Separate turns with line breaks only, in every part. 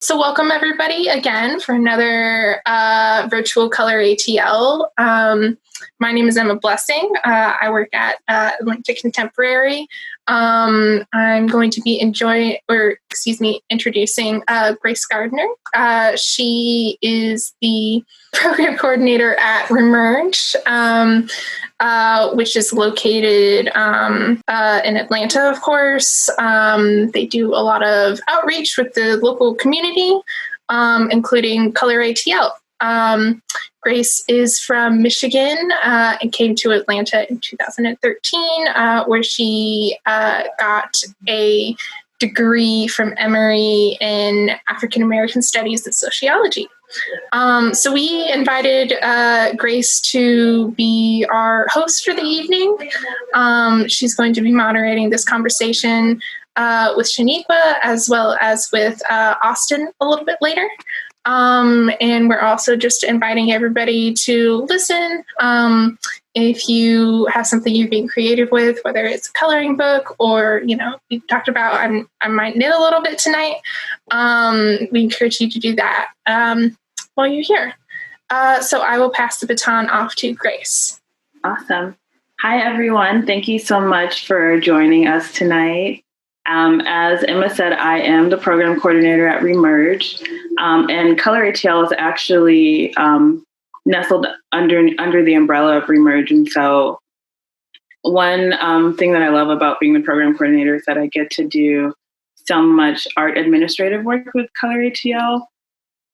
So welcome everybody again for another virtual ColorATL. My name is Emma Blessing. I work at Atlanta Contemporary. I'm going to be introducing Grace Gardner. She is the program coordinator at Remerge, which is located in Atlanta, of course. They do a lot of outreach with the local community, including ColorATL. Grace is from Michigan and came to Atlanta in 2013, where she got a degree from Emory in African American Studies and Sociology. So we invited Grace to be our host for the evening. She's going to be moderating this conversation with Shanequa as well as with Austin a little bit later. And we're also just inviting everybody to listen. If you have something you're being creative with, whether it's a coloring book or, we talked about I might knit a little bit tonight, we encourage you to do that while you're here. So I will pass the baton off to Grace.
Awesome. Hi, everyone. Thank you so much for joining us tonight. As Emma said, I am the program coordinator at Remerge, and ColorATL is actually nestled under the umbrella of Remerge. And so one thing that I love about being the program coordinator is that I get to do so much art administrative work with ColorATL.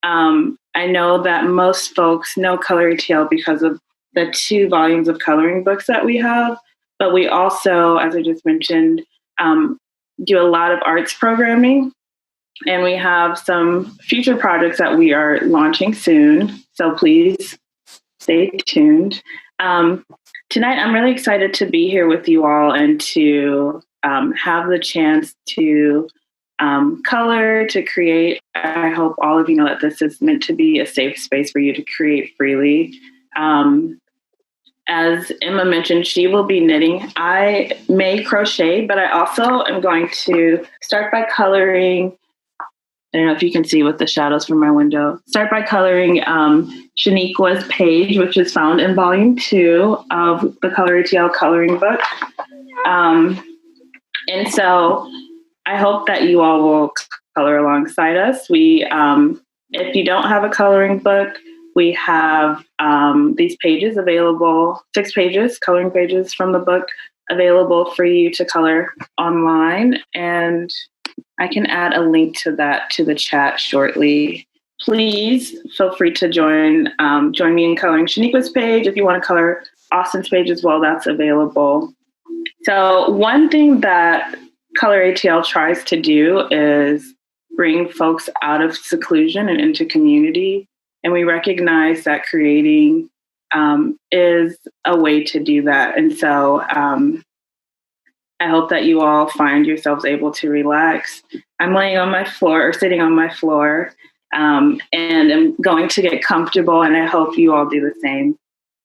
I know that most folks know ColorATL because of the 2 volumes of coloring books that we have, but we also, as I just mentioned, do a lot of arts programming, and we have some future projects that we are launching soon. So please stay tuned. Tonight, I'm really excited to be here with you all and to have the chance to color, to create. I hope all of you know that this is meant to be a safe space for you to create freely. As Emma mentioned, she will be knitting. I may crochet, but I also am going to start by coloring. I don't know if you can see with the shadows from my window. Start by coloring Shanequa's page, which is found in volume 2 of the ColorATL coloring book. And so I hope that you all will color alongside us. If you don't have a coloring book, we have these pages available, 6 pages, coloring pages from the book available for you to color online. And I can add a link to that to the chat shortly. Please feel free to join me in coloring Shanequa's page. If you want to color Austin's page as well, that's available. So one thing that ColorATL tries to do is bring folks out of seclusion and into community. And we recognize that creating is a way to do that. And so I hope that you all find yourselves able to relax. I'm laying on my floor or sitting on my floor and I'm going to get comfortable, and I hope you all do the same.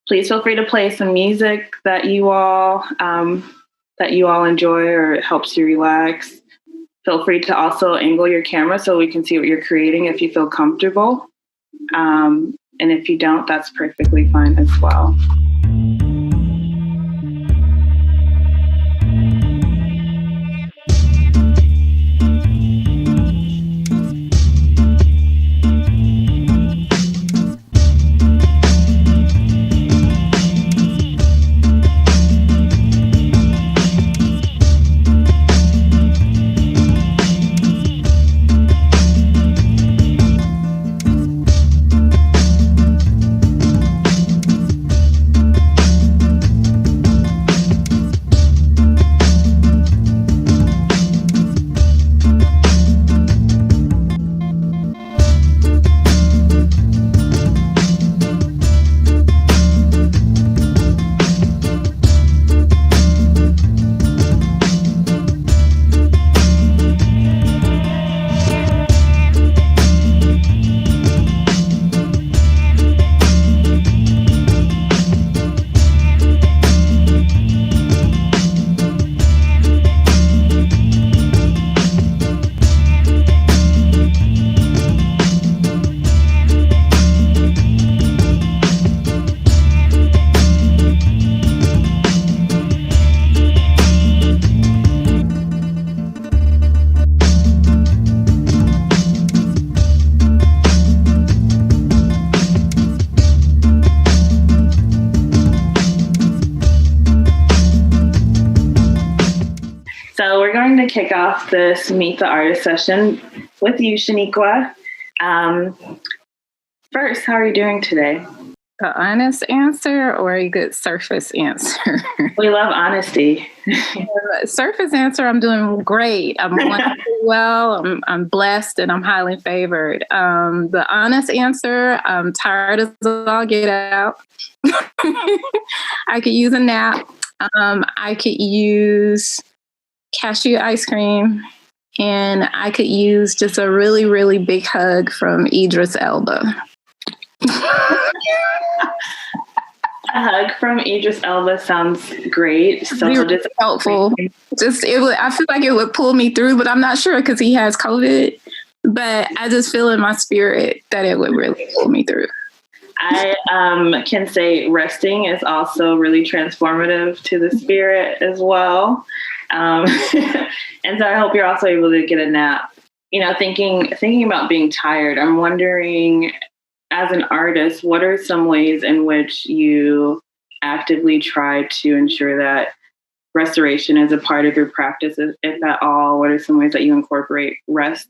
Please feel free to play some music that you all enjoy or it helps you relax. Feel free to also angle your camera so we can see what you're creating if you feel comfortable. And if you don't, that's perfectly fine as well. going to kick off this Meet the Artist session with you, Shanequa. First, how are you doing today?
An honest answer or a good surface answer?
We love honesty.
Surface answer, I'm doing great. I'm wonderful well. I'm blessed and I'm highly favored. The honest answer, I'm tired as all get out. I could use a nap. I could use cashew ice cream. And I could use just a really, really big hug from Idris Elba.
A hug from Idris Elba sounds great. So
just helpful. I feel like it would pull me through, but I'm not sure because he has COVID. But I just feel in my spirit that it would really pull me through.
I can say resting is also really transformative to the spirit as well. And so I hope you're also able to get a nap. You know, thinking about being tired, I'm wondering, as an artist, what are some ways in which you actively try to ensure that restoration is a part of your practice, if at all? What are some ways that you incorporate rest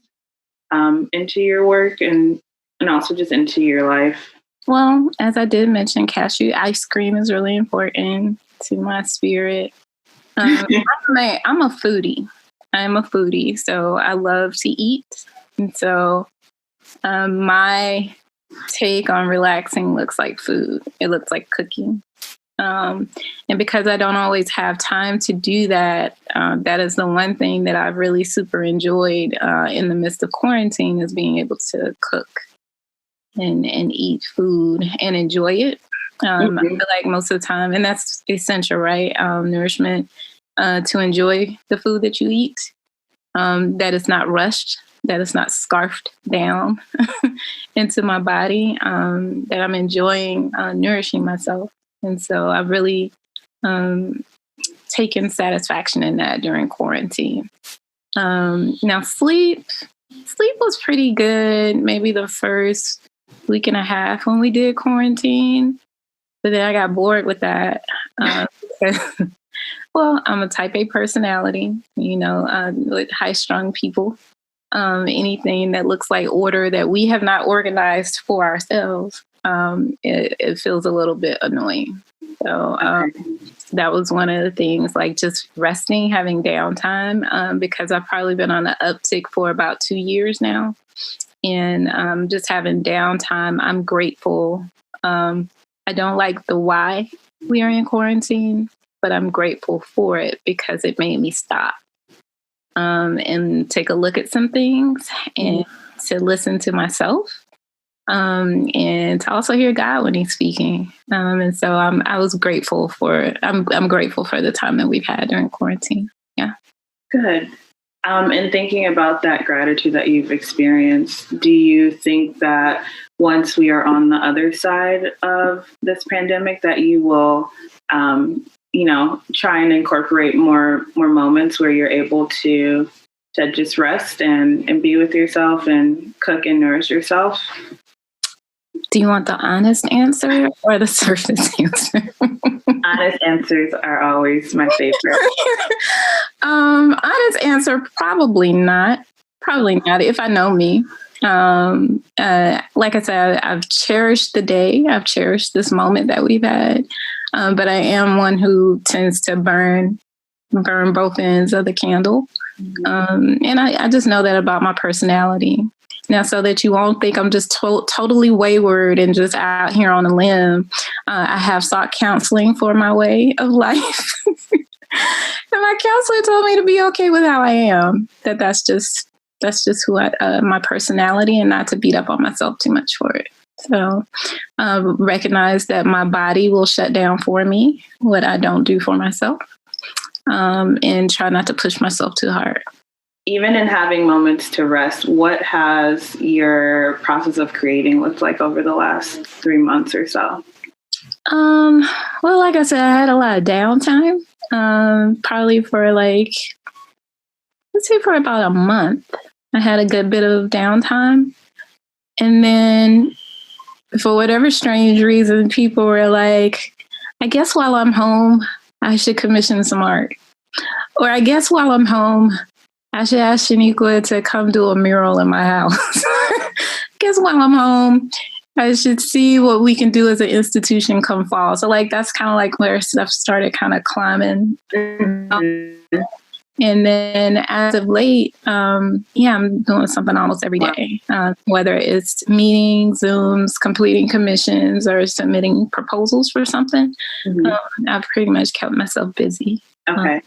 into your work and also just into your life?
Well, as I did mention, cashew ice cream is really important to my spirit. I'm a foodie. I'm a foodie, so I love to eat. And so my take on relaxing looks like food. It looks like cooking. And because I don't always have time to do that, that is the one thing that I've really super enjoyed in the midst of quarantine, is being able to cook and eat food and enjoy it. I feel like most of the time, and that's essential, right? Nourishment, to enjoy the food that you eat, that is not rushed, that is not scarfed down into my body, that I'm enjoying nourishing myself. And so I've really taken satisfaction in that during quarantine. Now, sleep was pretty good, maybe the first week and a half when we did quarantine. But then I got bored with that. Well, I'm a type A personality, with high-strung people. Anything that looks like order that we have not organized for ourselves, it feels a little bit annoying. So that was one of the things, like just resting, having downtime, because I've probably been on an uptick for about 2 years now. And just having downtime, I'm grateful. I don't like the why we are in quarantine, but I'm grateful for it because it made me stop and take a look at some things and to listen to myself and to also hear God when he's speaking. And so I was grateful for, I'm grateful for the time that we've had during quarantine. Yeah.
Good. And thinking about that gratitude that you've experienced, do you think that once we are on the other side of this pandemic that you will, try and incorporate more moments where you're able to just rest and be with yourself and cook and nourish yourself?
Do you want the honest answer or the surface answer?
Honest answers are always my favorite.
Honest answer, probably not. Probably not, if I know me. Like I said, I've cherished the day. I've cherished this moment that we've had. But I am one who tends to burn both ends of the candle. And I just know that about my personality. Now, so that you won't think I'm just totally wayward and just out here on a limb, I have sought counseling for my way of life. And my counselor told me to be okay with how I am, that's just who my personality, and not to beat up on myself too much for it. So recognize that my body will shut down for me what I don't do for myself, and try not to push myself too hard.
Even in having moments to rest, what has your process of creating looked like over the last 3 months or so?
Well, like I said, I had a lot of downtime, probably for let's say for about a month. I had a good bit of downtime. And then for whatever strange reason, people were like, I guess while I'm home, I should commission some art. Or I guess while I'm home, I should ask Shanequa to come do a mural in my house. Guess while I'm home, I should see what we can do as an institution come fall. So like that's kind of like where stuff started kind of climbing. And then as of late, I'm doing something almost every day, whether it's meetings, Zooms, completing commissions, or submitting proposals for something. I've pretty much kept myself busy.
Okay.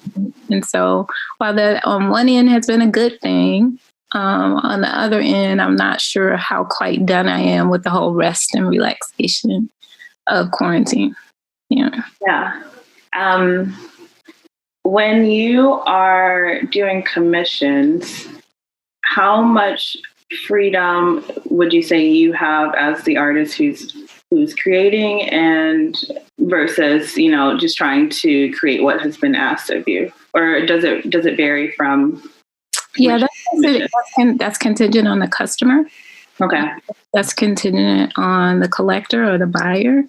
And so while that on one end has been a good thing, on the other end, I'm not sure how quite done I am with the whole rest and relaxation of quarantine.
Yeah. When you are doing commissions, how much freedom would you say you have as the artist who's creating and versus, just trying to create what has been asked of you? Or does it vary from?
Yeah, that's contingent on the customer.
Okay.
That's contingent on the collector or the buyer.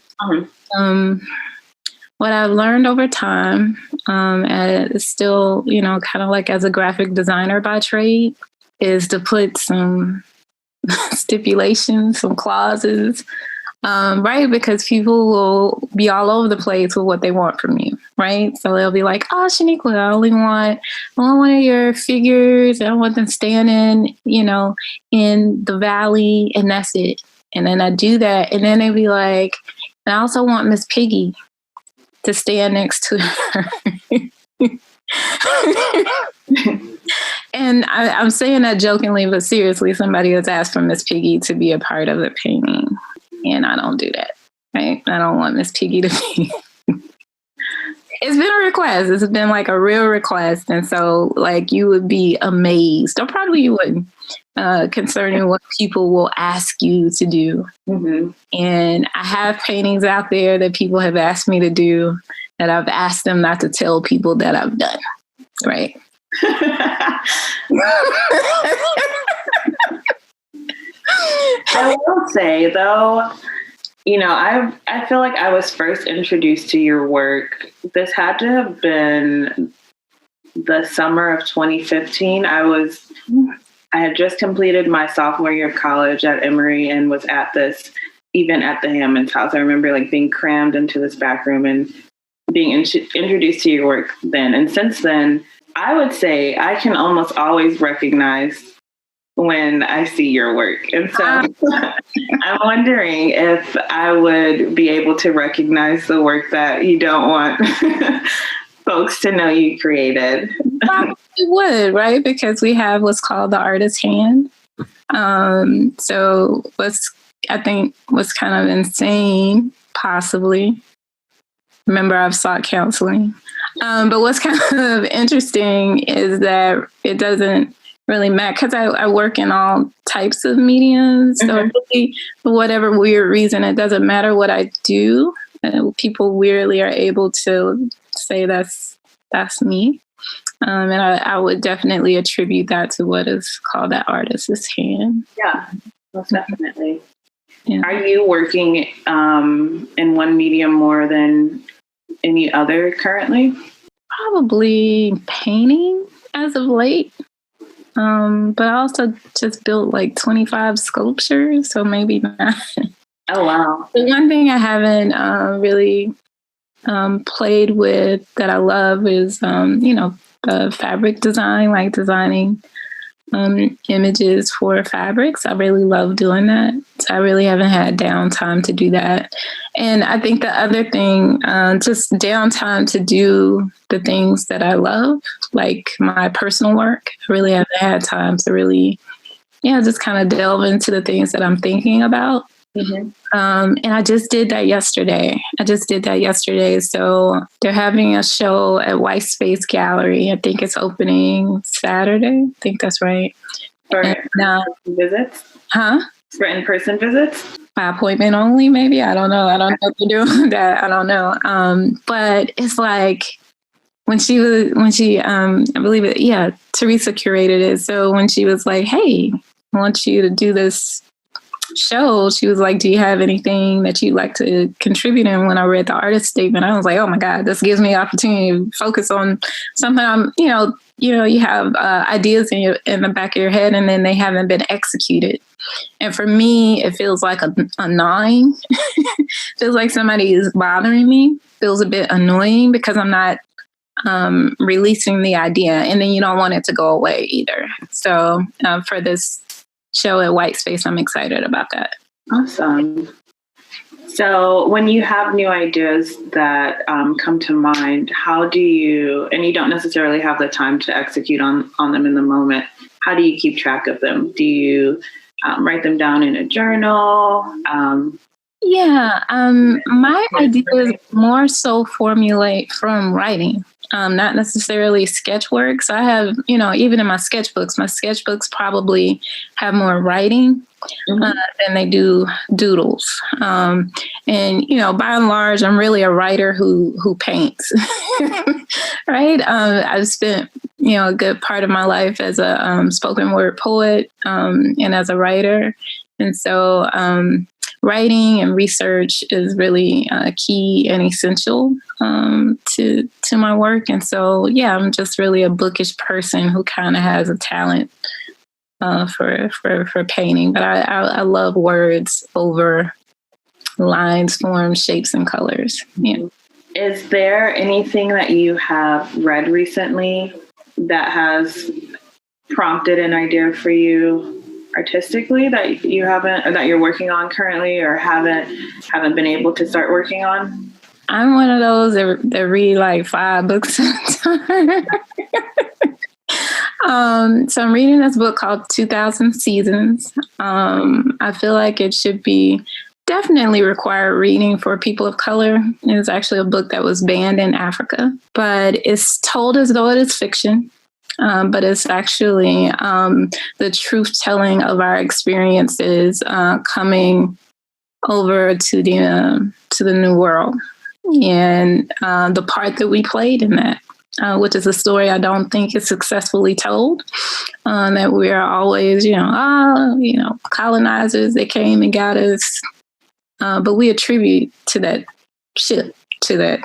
What I've learned over time, is still, kind of like as a graphic designer by trade, is to put some stipulations, some clauses, right? Because people will be all over the place with what they want from you, right? So they'll be like, "Oh, Shanequa, I want one of your figures. I want them standing, in the valley, and that's it." And then I do that, and then they'd be like, "And I also want Miss Piggy to stand next to her." And I'm saying that jokingly, but seriously, somebody has asked for Miss Piggy to be a part of the painting, and I don't do that, right? I don't want Miss Piggy to be. It's been a request. It's been like a real request. And so like you would be amazed, or probably you wouldn't, concerning what people will ask you to do. And I have paintings out there that people have asked me to do that I've asked them not to tell people that I've done. Right.
I will say though, I feel like I was first introduced to your work. This had to have been the summer of 2015. I had just completed my sophomore year of college at Emory and was at this event at the Hammond's house. I remember like being crammed into this back room and being introduced to your work then. And since then, I would say I can almost always recognize when I see your work. And so I'm wondering if I would be able to recognize the work that you don't want folks to know you created.
Probably would, right? Because we have what's called the artist's hand. So I think what's kind of insane, possibly, remember I've sought counseling, but what's kind of interesting is that it doesn't really matter because I work in all types of mediums. So really, for whatever weird reason, it doesn't matter what I do. People weirdly are able to say that's me. And I would definitely attribute that to what is called that artist's hand.
Yeah, most definitely. Yeah. Are you working in one medium more than any other currently?
Probably painting as of late. But I also just built like 25 sculptures, so maybe not.
Oh, wow.
The one thing I haven't really played with that I love is, the fabric design, like designing images for fabrics. I really love doing that. So I really haven't had downtime to do that. And I think the other thing, just downtime to do the things that I love, like my personal work. I really haven't had time to really, just kind of delve into the things that I'm thinking about. And I just did that yesterday. So they're having a show at White Space Gallery. I think it's opening Saturday. I think that's right.
For in-person visits?
Huh?
For in-person visits?
By appointment only, maybe? I don't know. I don't know if they're doing that. I don't know. But it's like when she, I believe it, Teresa curated it. So when she was like, "Hey, I want you to do this show, she was like, do you have anything that you'd like to contribute? And when I read the artist statement, I was like, oh my God, this gives me an opportunity to focus on something you have ideas in the back of your head and then they haven't been executed. And for me, it feels like a gnawing. Feels like somebody is bothering me. Feels a bit annoying because I'm not releasing the idea, and then you don't want it to go away either. So for this show at White Space, I'm excited about that.
Awesome. So when you have new ideas that come to mind, how do you, and you don't necessarily have the time to execute on them in the moment, how do you keep track of them? Do you write them down in a journal?
My ideas more so formulate from writing, not necessarily sketch work. So I have, even in my sketchbooks probably have more writing than they do doodles. And, by and large, I'm really a writer who paints, right? I've spent, a good part of my life as a spoken word poet and as a writer. And so writing and research is really key and essential to my work. And so, I'm just really a bookish person who kind of has a talent for painting. But I love words over lines, forms, shapes, and colors. Yeah.
Is there anything that you have read recently that has prompted an idea for you artistically that you haven't, or that you're working on currently, or haven't been able to start working on?
I'm one of those that read like 5 books at a time. So I'm reading this book called 2000 Seasons. I feel like it should be definitely required reading for people of color. It's actually a book that was banned in Africa, but it's told as though it is fiction. But it's actually the truth telling of our experiences coming over to the New World, and the part that we played in that, which is a story I don't think is successfully told. That we are always, colonizers that came and got us, but we attribute to that ship, to that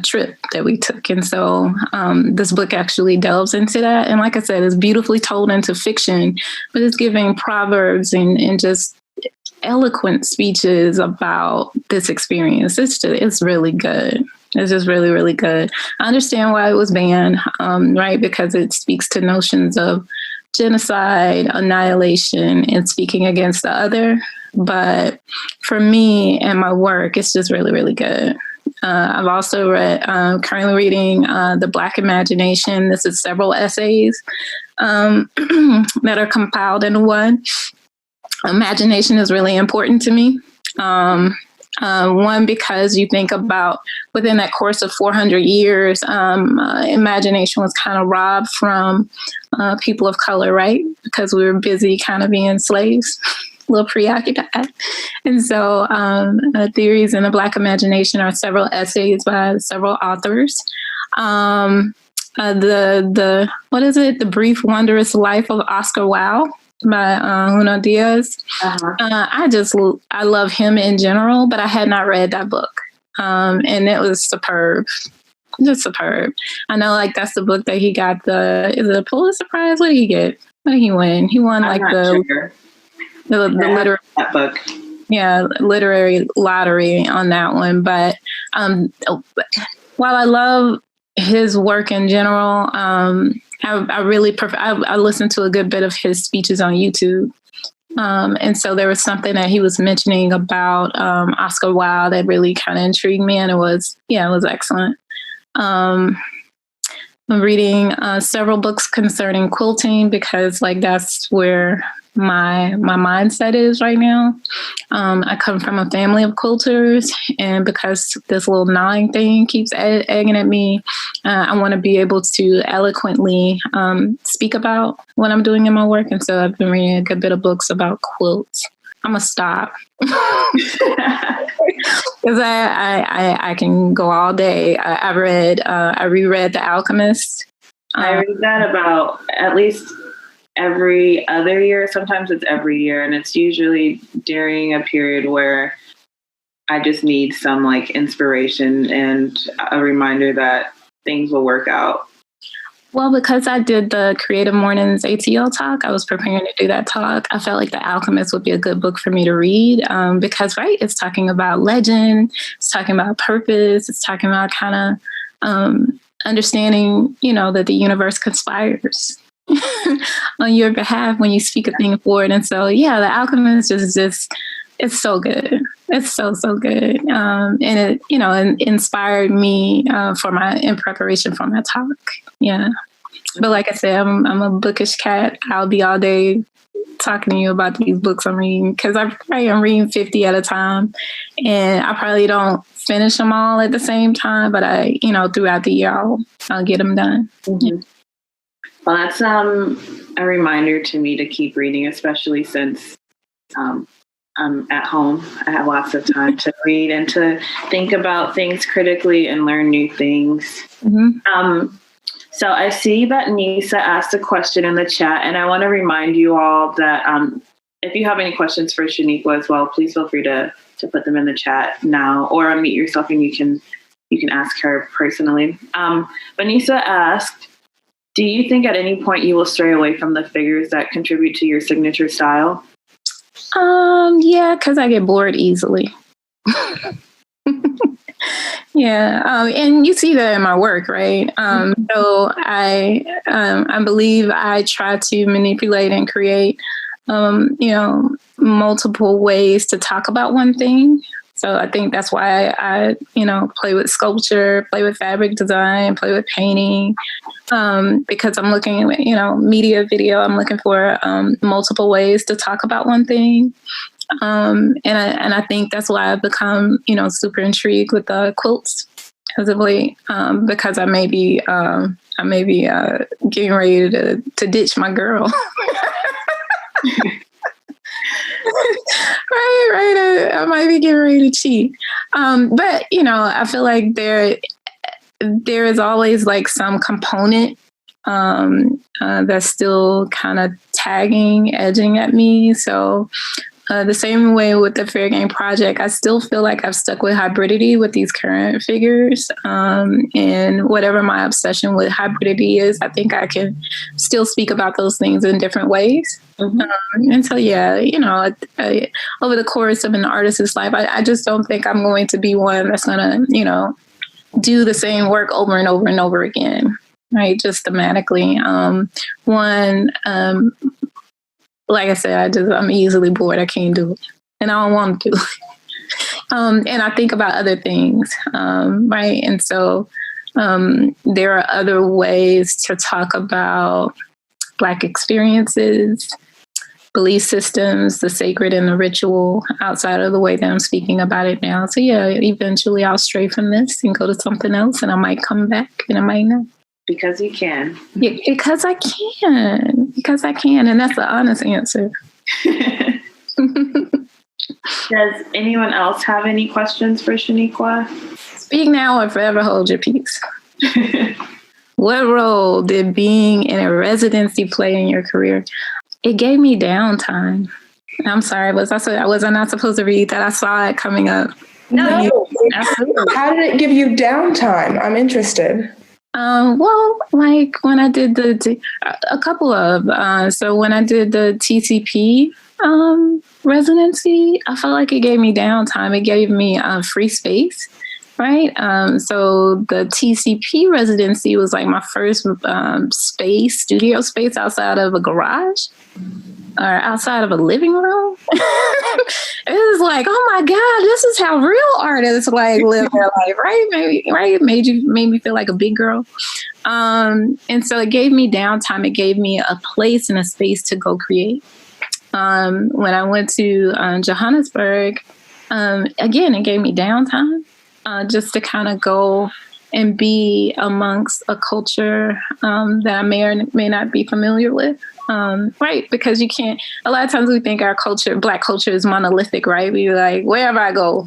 trip that we took. And so this book actually delves into that. And like I said, it's beautifully told into fiction, but it's giving proverbs and just eloquent speeches about this experience. It's really good. It's just really, really good. I understand why it was banned, right? Because it speaks to notions of genocide, annihilation, and speaking against the other. But for me and my work, it's just really, really good. I've also currently reading The Black Imagination. This is several essays that are compiled into one. Imagination is really important to me. One, because you think about within that course of 400 years, imagination was kind of robbed from people of color, right? Because we were busy kind of being slaves. A little preoccupied. And so Theories in the Black Imagination are several essays by several authors. What is it? The Brief Wondrous Life of Oscar Wilde by Junot Diaz. I love him in general, but I had not read that book. And it was superb. Just superb. I know that's the book that he got is it a Pulitzer Prize? What did he get? What did he win? He won the literary
that book.
Yeah, literary lottery on that one. But while I love his work in general, I really prefer. I listened to a good bit of his speeches on YouTube, and so there was something that he was mentioning about Oscar Wilde that really kind of intrigued me, and it was excellent. I'm reading several books concerning quilting because that's where my mindset is right now. I come from a family of quilters, and because this little gnawing thing keeps egging at me, I want to be able to eloquently speak about what I'm doing in my work. And so I've been reading a good bit of books about quilts. I'm gonna stop because I can go all day. I reread The Alchemist.
I read that about at least every other year. Sometimes it's every year, and it's usually during a period where I just need some like inspiration and a reminder that things will work out.
Well, because I did the Creative Mornings ATL talk, I was preparing to do that talk. I felt like The Alchemist would be a good book for me to read because, right, it's talking about legend, it's talking about purpose, it's talking about kind of understanding, you know, that the universe conspires on your behalf when you speak a thing forward. And so, yeah, The Alchemist is just, it's so good. It's so good. And it, you know, inspired me in preparation for my talk. Yeah. But like I said, I'm a bookish cat. I'll be all day talking to you about these books I'm reading because I probably am reading 50 at a time. And I probably don't finish them all at the same time, but I, you know, throughout the year, I'll get them done.
Mm-hmm. Yeah. Well, that's a reminder to me to keep reading, especially since I'm at home. I have lots of time to read and to think about things critically and learn new things. Mm-hmm. So I see that Nisa asked a question in the chat, and I want to remind you all that if you have any questions for Shanequa as well, please feel free to put them in the chat now, or unmute yourself and you can ask her personally. But Nisa asked, do you think at any point you will stray away from the figures that contribute to your signature style?
Yeah, because I get bored easily. Yeah, and you see that in my work, right? So I believe I try to manipulate and create, you know, multiple ways to talk about one thing. So I think that's why I you know, play with sculpture, play with fabric design, play with painting, because I'm looking at, you know, media, video. I'm looking for multiple ways to talk about one thing. And I think that's why I've become, you know, super intrigued with the quilts as of late, because I may be getting ready to ditch my girl. Right. I might be getting ready to cheat. But, you know, I feel like there is always like some component that's still kind of edging at me. So the same way with the Fair Game project, I still feel like I've stuck with hybridity with these current figures. And whatever my obsession with hybridity is, I think I can still speak about those things in different ways. Mm-hmm. And so, yeah, you know, over the course of an artist's life, I just don't think I'm going to be one that's going to, you know, do the same work over and over and over again, right? Just thematically. Like I said, I'm easily bored. I can't do it. And I don't want to. And I think about other things, right? And so there are other ways to talk about Black experiences, belief systems, the sacred and the ritual outside of the way that I'm speaking about it now. So yeah, eventually I'll stray from this and go to something else, and I might come back and I might not.
Because you can.
Yeah, because I can. Because I can. And that's the honest answer.
Does anyone else have any questions for Shanequa?
Speak now or forever hold your peace. What role did being in a residency play in your career? It gave me downtime. I'm sorry, was I not supposed to read that? I saw it coming up.
No.
Absolutely.
How did it give you downtime? I'm interested.
Well, like when I did a couple of, so when I did the TCP residency, I felt like it gave me downtime. It gave me free space, right? So the TCP residency was like my first studio space outside of a garage or outside of a living room. It was like, oh my God, this is how real artists like live their life, right? It made me feel like a big girl. And so it gave me downtime. It gave me a place and a space to go create. When I went to Johannesburg, again, it gave me downtime just to kind of go and be amongst a culture that I may or may not be familiar with. Right, because you can't, a lot of times we think our culture, Black culture is monolithic, right? We're like, wherever I go,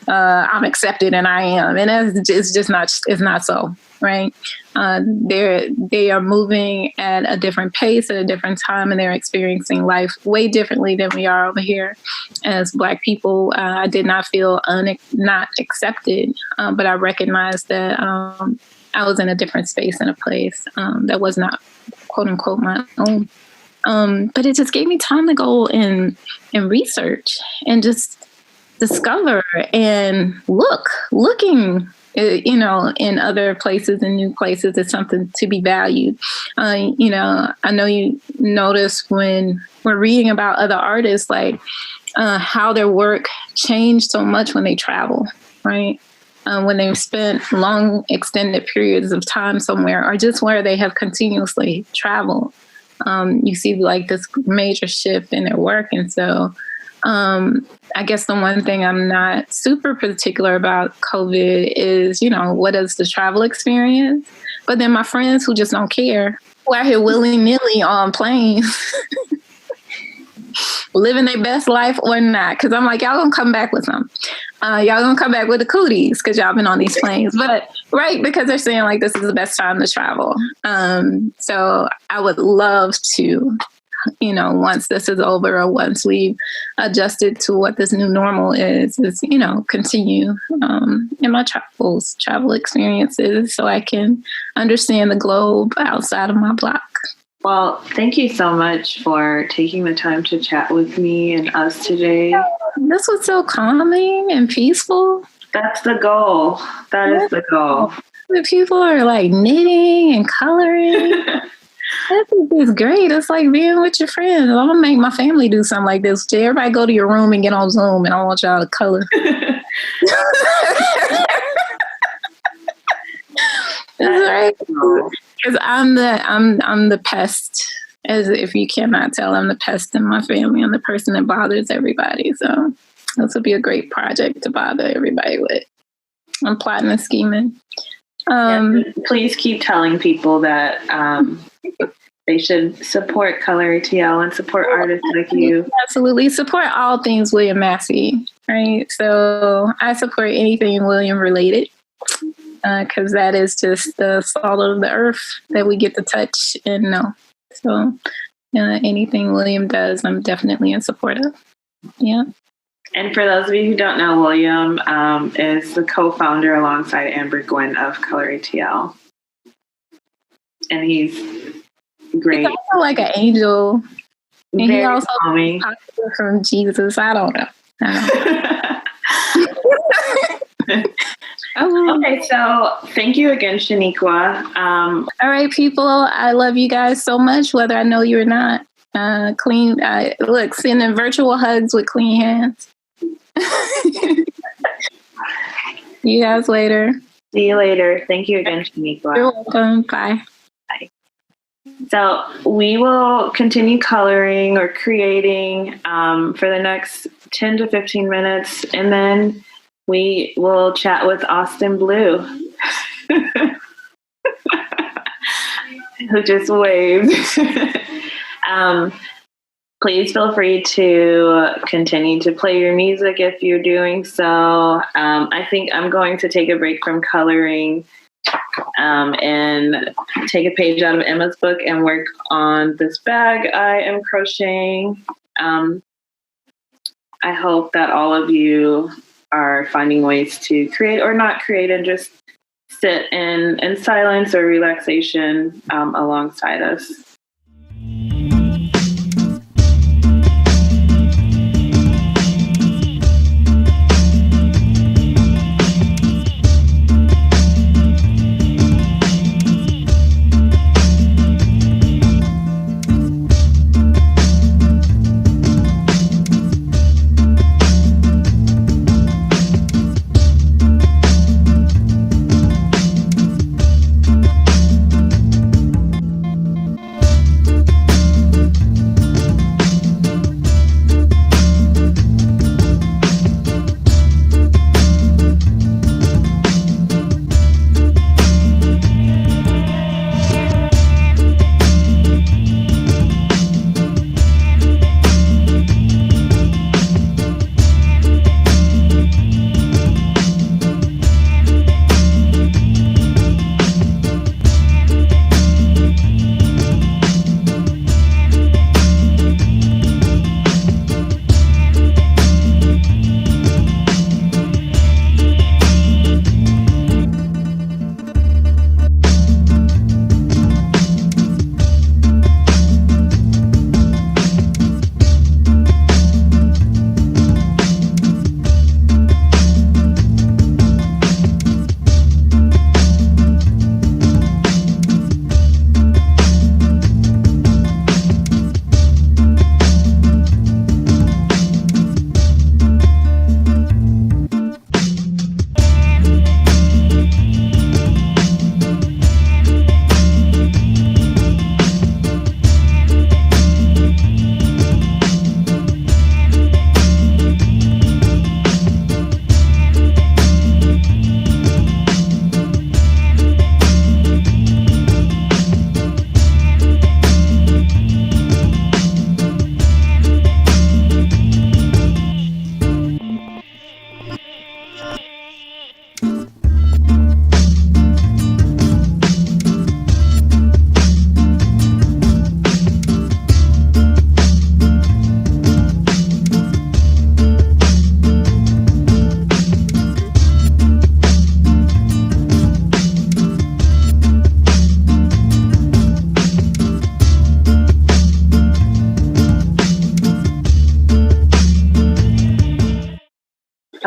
I'm accepted and I am. And it's just not, it's not so, right? They are moving at a different pace at a different time, and they're experiencing life way differently than we are over here. As Black people, I did not feel not accepted, but I recognized that I was in a different space and a place that was not, quote unquote, my own. But it just gave me time to go and research and just discover and looking, in other places and new places is something to be valued. I know you notice when we're reading about other artists, like how their work changed so much when they travel, right? When they've spent long extended periods of time somewhere, or just where they have continuously traveled. You see like this major shift in their work. And so I guess the one thing I'm not super particular about COVID is, what is the travel experience? But then my friends who just don't care, who are here willy-nilly on planes, living their best life or not. Because I'm like, y'all gonna come back with something. Y'all gonna come back with the cooties because y'all been on these planes. But right, because they're saying like this is the best time to travel. So I would love to, once this is over or once we've adjusted to what this new normal is, continue in my travel experiences so I can understand the globe outside of my block.
Well, thank you so much for taking the time to chat with me and us today.
This was so calming and peaceful.
That's the goal. That is the goal.
The people are like knitting and coloring. It's great. It's like being with your friends. I'm gonna make my family do something like this. Everybody go to your room and get on Zoom, and I want y'all to color. That's right. Because I'm the pest. As if you cannot tell, I'm the pest in my family. I'm the person that bothers everybody. So this would be a great project to bother everybody with. I'm plotting and scheming.
Please keep telling people that they should support ColorATL and support artists like you.
Absolutely. Support all things William Massey, right? So I support anything William related because that is just the salt of the earth that we get to touch and know. So anything William does, I'm definitely in support of. Yeah.
And for those of you who don't know, William is the co-founder alongside Amber Guinn of ColorATL. And he's great.
He's also like an angel. And
Very
he also
calming.
from Jesus. I don't know.
Okay, so thank you again, Shanequa.
All right, people. I love you guys so much, whether I know you or not. Clean. Look, sending virtual hugs with clean hands. See you guys later.
See you later. Thank you again, Shanequa.
You're welcome. Bye.
Bye. So we will continue coloring or creating for the next 10 to 15 minutes, and then we will chat with Austin Blue, who just waved. Please feel free to continue to play your music if you're doing so. I think I'm going to take a break from coloring and take a page out of Emma's book and work on this bag I am crocheting. I hope that all of you are finding ways to create or not create and just sit in silence or relaxation alongside us.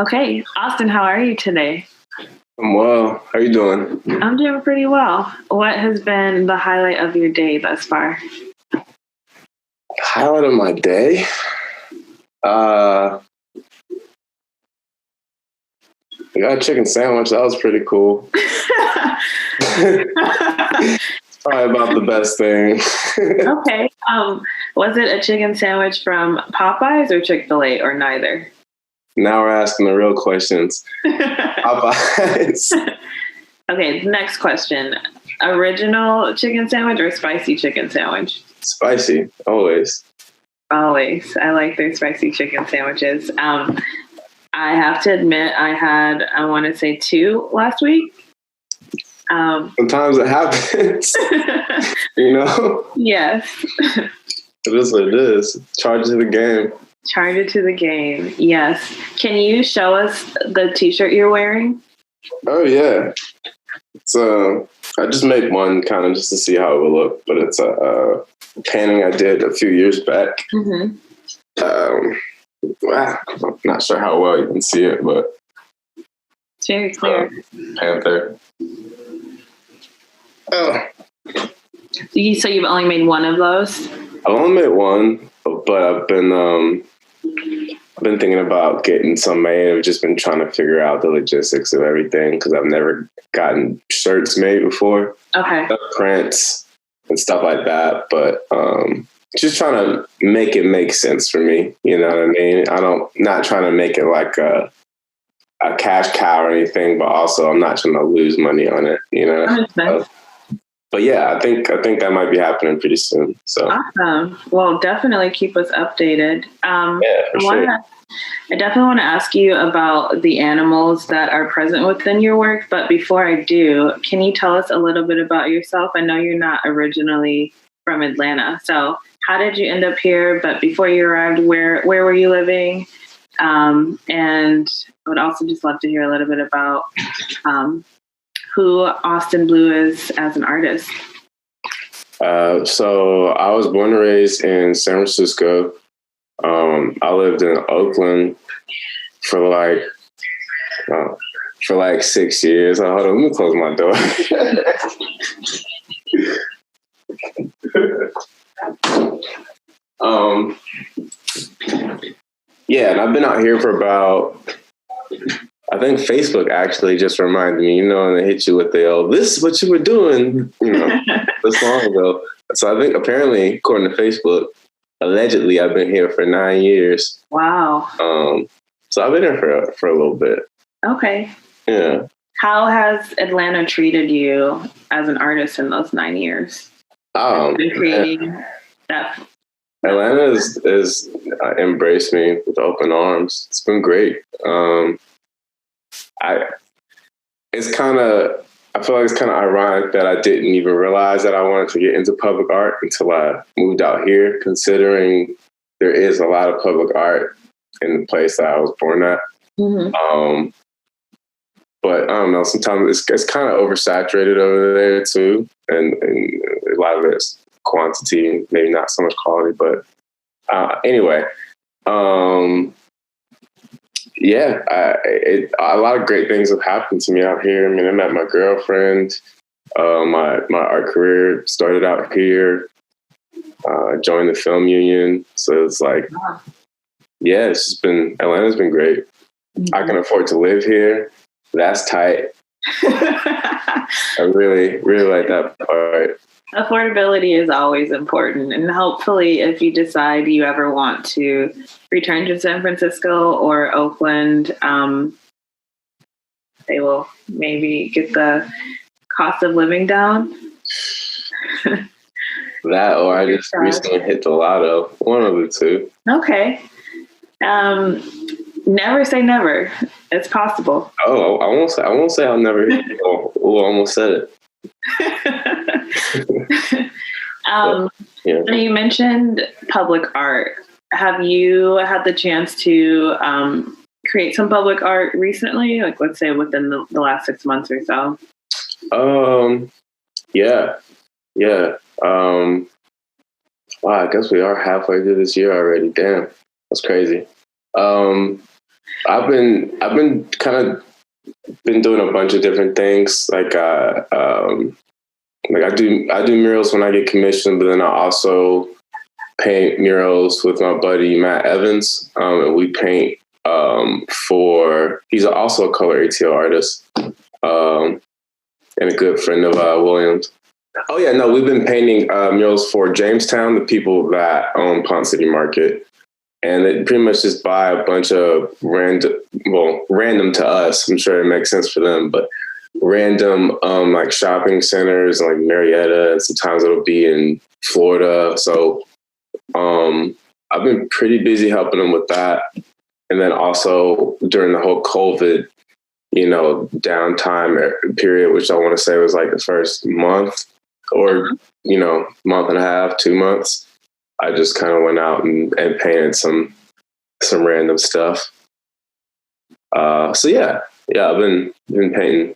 Okay, Austin, how are you today?
I'm well. How you doing?
I'm doing pretty well. What has been the highlight of your day thus far?
Highlight of my day? I got a chicken sandwich. That was pretty cool. Probably about the best thing.
Okay. Was it a chicken sandwich from Popeyes or Chick-fil-A or neither?
Now we're asking the real questions. Popeyes.
Okay, next question. Original chicken sandwich or spicy chicken sandwich?
Spicy, always.
Always. I like their spicy chicken sandwiches. I have to admit, I had, I want to say 2 last week.
Sometimes it happens, you know?
Yes.
It is what it is. Charge to the game.
Charge it to the game. Yes. Can you show us the t-shirt you're wearing?
Oh, yeah. It's I just make one kind of just to see how it would look, but it's a painting I did a few years back.
Mm-hmm.
I'm not sure how well you can see it, but
It's very clear.
Panther. Oh.
So you've only made one of those?
I've only made one, but I've been thinking about getting some made. I've just been trying to figure out the logistics of everything because I've never gotten shirts made before.
Okay.
Prints and stuff like that, but just trying to make it make sense for me. You know what I mean? Not trying to make it like a cash cow or anything, but also I'm not trying to lose money on it. You know.
That makes sense.
But yeah, I think that might be happening pretty soon. So
awesome. Well, definitely keep us updated.
Yeah, for sure.
I definitely want to ask you about the animals that are present within your work. But before I do, can you tell us a little bit about yourself? I know you're not originally from Atlanta. So how did you end up here? But before you arrived, where were you living? And I would also just love to hear a little bit about who Austin Blue is as an artist.
So I was born and raised in San Francisco. I lived in Oakland for like 6 years. Hold on, let me close my door. Yeah, and I've been out here for about, I think Facebook actually just reminded me, and they hit you with this is what you were doing, this long ago. So I think apparently, according to Facebook, allegedly I've been here for 9 years.
Wow.
So I've been here for a little bit. Okay. Yeah.
How has Atlanta treated you as an artist in those 9 years? Creating that.
Atlanta is embraced me with open arms. It's been great. I feel like it's kind of ironic that I didn't even realize that I wanted to get into public art until I moved out here, considering there is a lot of public art in the place that I was born at. Mm-hmm. But I don't know, sometimes it's kind of oversaturated over there too. And a lot of it's quantity, maybe not so much quality, but anyway. Yeah, a lot of great things have happened to me out here. I mean, I met my girlfriend. My art career started out here. Joined the film union. So it's like, yeah, Atlanta's been great. Mm-hmm. I can afford to live here. That's tight. I really, really like that part.
Affordability is always important. And hopefully if you decide you ever want to return to San Francisco or Oakland, they will maybe get the cost of living down.
That, or I just recently hit the lotto. One of the two. Okay.
Never say never. It's possible.
Oh, I won't say I'll never hit it. Oh, I almost said it.
So you mentioned public art. Have you had the chance to create some public art recently? Like, let's say within the last 6 months or so?
Yeah. Wow, I guess we are halfway through this year already. Damn, that's crazy. I've been kind of been doing a bunch of different things. Like I do murals when I get commissioned, but then I also paint murals with my buddy Matt Evans, and we paint for. He's also a ColorATL artist, and a good friend of Williams. Oh yeah, no, we've been painting murals for Jamestown, the people that own Pont City Market, and they pretty much just buy a bunch of random to us. I'm sure it makes sense for them, but random like shopping centers like Marietta, and sometimes it'll be in Florida. So I've been pretty busy helping them with that. And then also during the whole COVID, downtime period, which I want to say was like the first month or, month and a half, 2 months, I just kind of went out and painted some random stuff. So yeah, I've been painting.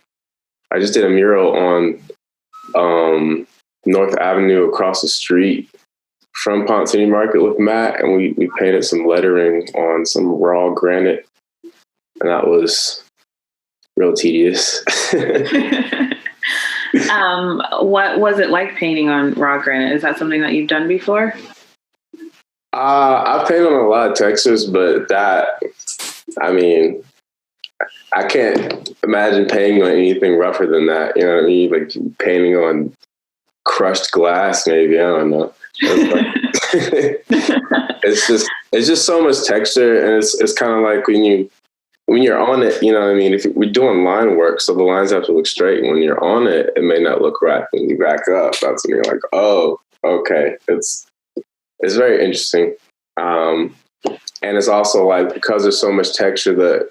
I just did a mural on North Avenue across the street from Pont City Market with Matt, and we painted some lettering on some raw granite, and that was real tedious.
What was it like painting on raw granite? Is that something that you've done before?
I've painted on a lot of textures, but I can't imagine painting on anything rougher than that. You know what I mean? Like painting on crushed glass, maybe. I don't know. It's just so much texture, and it's kind of like when you're on it, you know what I mean? If we're doing line work, so the lines have to look straight. When you're on it, it may not look right. When you back up, that's when you're like, oh, okay. It's very interesting. And it's also like, because there's so much texture, that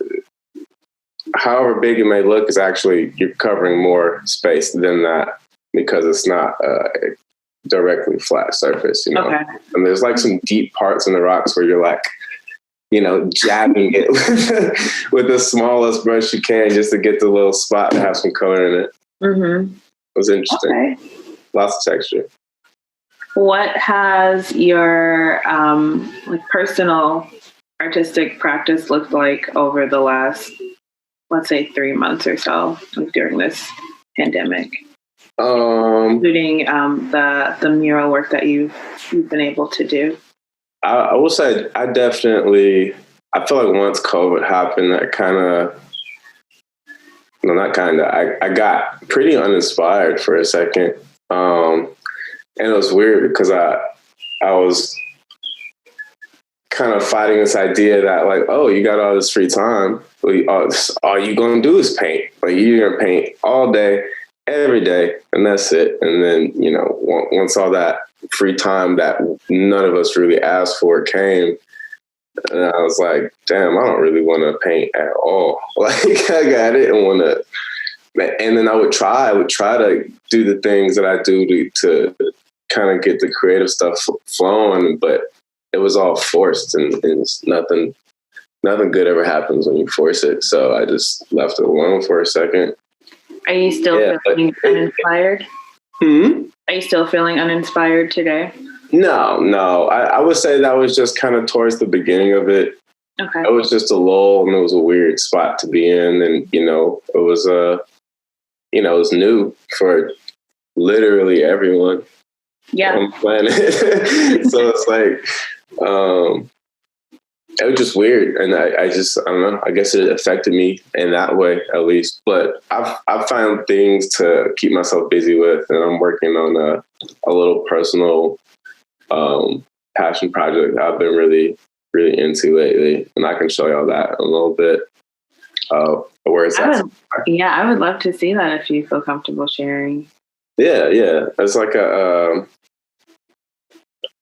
however big it may look is actually, you're covering more space than that, because it's not a directly flat surface,
Okay.
And there's like some deep parts in the rocks where you're like, jabbing it with the smallest brush you can just to get the little spot to have some color in it. Mm-hmm. It was interesting. Okay. Lots of texture.
What has your personal artistic practice looked like over the last, let's say, 3 months or so, during this pandemic? Including the mural work that you've been able to do.
I will say I feel like once COVID happened, I got pretty uninspired for a second. And it was weird because I was kind of fighting this idea that like, oh, you got all this free time. All you going to do is paint. Like you're going to paint all day, every day, and that's it. And then, once all that free time that none of us really asked for came, and I was like, damn, I don't really want to paint at all. Like I didn't want to. And then I would try to do the things that I do to kind of get the creative stuff flowing, but it was all forced, and it's nothing good ever happens when you force it. So I just left it alone for a second.
Are you still feeling uninspired? Are you still feeling uninspired today?
No. I would say that was just kind of towards the beginning of it.
Okay.
It was just a lull, and it was a weird spot to be in, and it was it was new for literally everyone.
Yeah.
On the planet. So it's like it was just weird, and I don't know. I guess it affected me in that way, at least. But I've found things to keep myself busy with, and I'm working on a little personal passion project I've been really, really into lately, and I can show y'all that a little bit. Where it's at.
I would love to see that if you feel comfortable sharing.
Yeah. It's like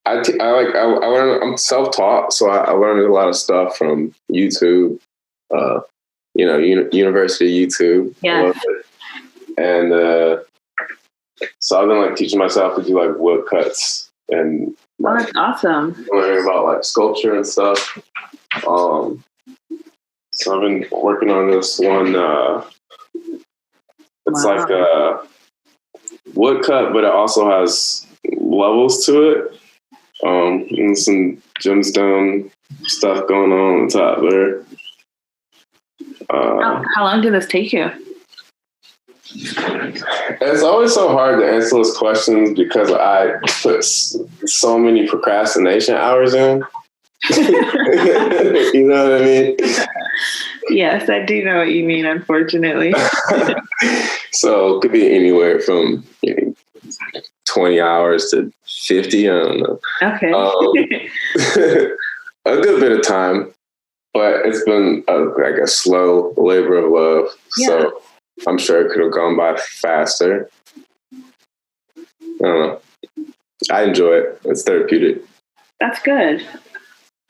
I'm self-taught, so I learned a lot of stuff from YouTube, university YouTube.
Yeah.
And so I've been like teaching myself to do like wood cuts and.
Oh, that's awesome.
Learning about like sculpture and stuff. So I've been working on this one. It's like a wood cut, but it also has levels to it. And some gemstone stuff going on top there.
How long did this take you?
It's always so hard to answer those questions because I put so many procrastination hours in. You know what I mean?
Yes, I do know what you mean, unfortunately.
So it could be anywhere from 20 hours to 50. I don't know.
Okay.
A good bit of time, but it's been like a slow labor of love. Yeah. So I'm sure it could have gone by faster. I don't know. I enjoy it. It's therapeutic.
That's good.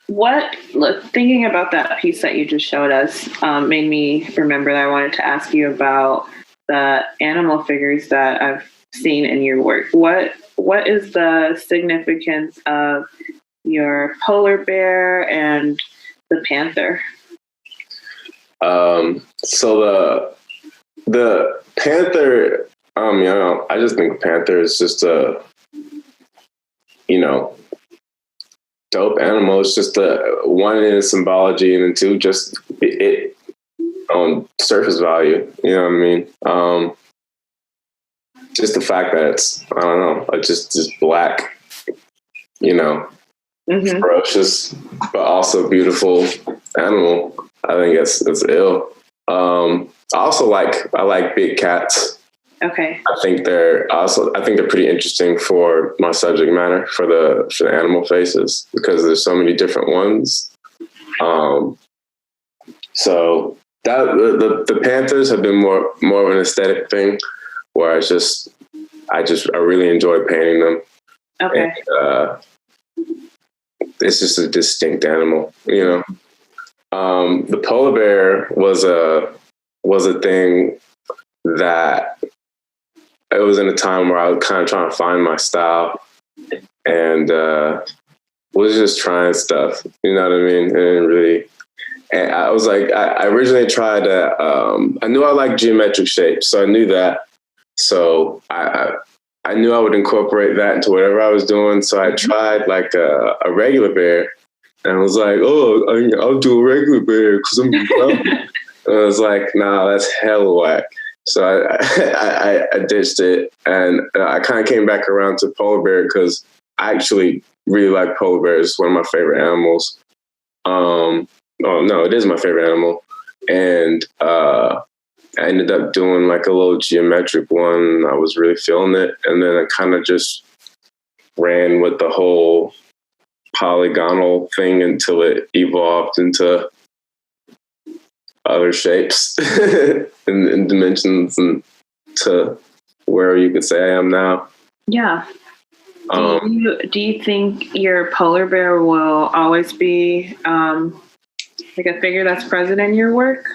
Thinking about that piece that you just showed us made me remember that I wanted to ask you about the animal figures that I've seen in your work. What is the significance of your polar bear and the panther?
So the panther, I just think panther is just a, dope animal. It's just one in its symbology, and then two, just it on surface value. You know what I mean? Just the fact that it's, I don't know, like just black, ferocious, but also beautiful animal. I think it's ill. I like big cats.
Okay.
I think they're pretty interesting for my subject matter for the animal faces because there's so many different ones. So that the Panthers have been more of an aesthetic thing where I really enjoy painting them.
Okay.
And, it's just a distinct animal, The polar bear was a thing that it was in a time where I was kind of trying to find my style and was just trying stuff. You know what I mean? And I was like, I originally tried I knew I liked geometric shapes, so I knew that. So I knew I would incorporate that into whatever I was doing. So I tried like a regular bear, and I was like, I'll do a regular bear because I'm dumb. And I was like, nah, that's hella whack. So I ditched it, and I kind of came back around to polar bear because I actually really like polar bears. It's one of my favorite animals. It is my favorite animal. And I ended up doing like a little geometric one. I was really feeling it. And then I kind of just ran with the whole polygonal thing until it evolved into other shapes and dimensions and to where you could say I am now.
Yeah. Do you think your polar bear will always be like a figure that's present in your work?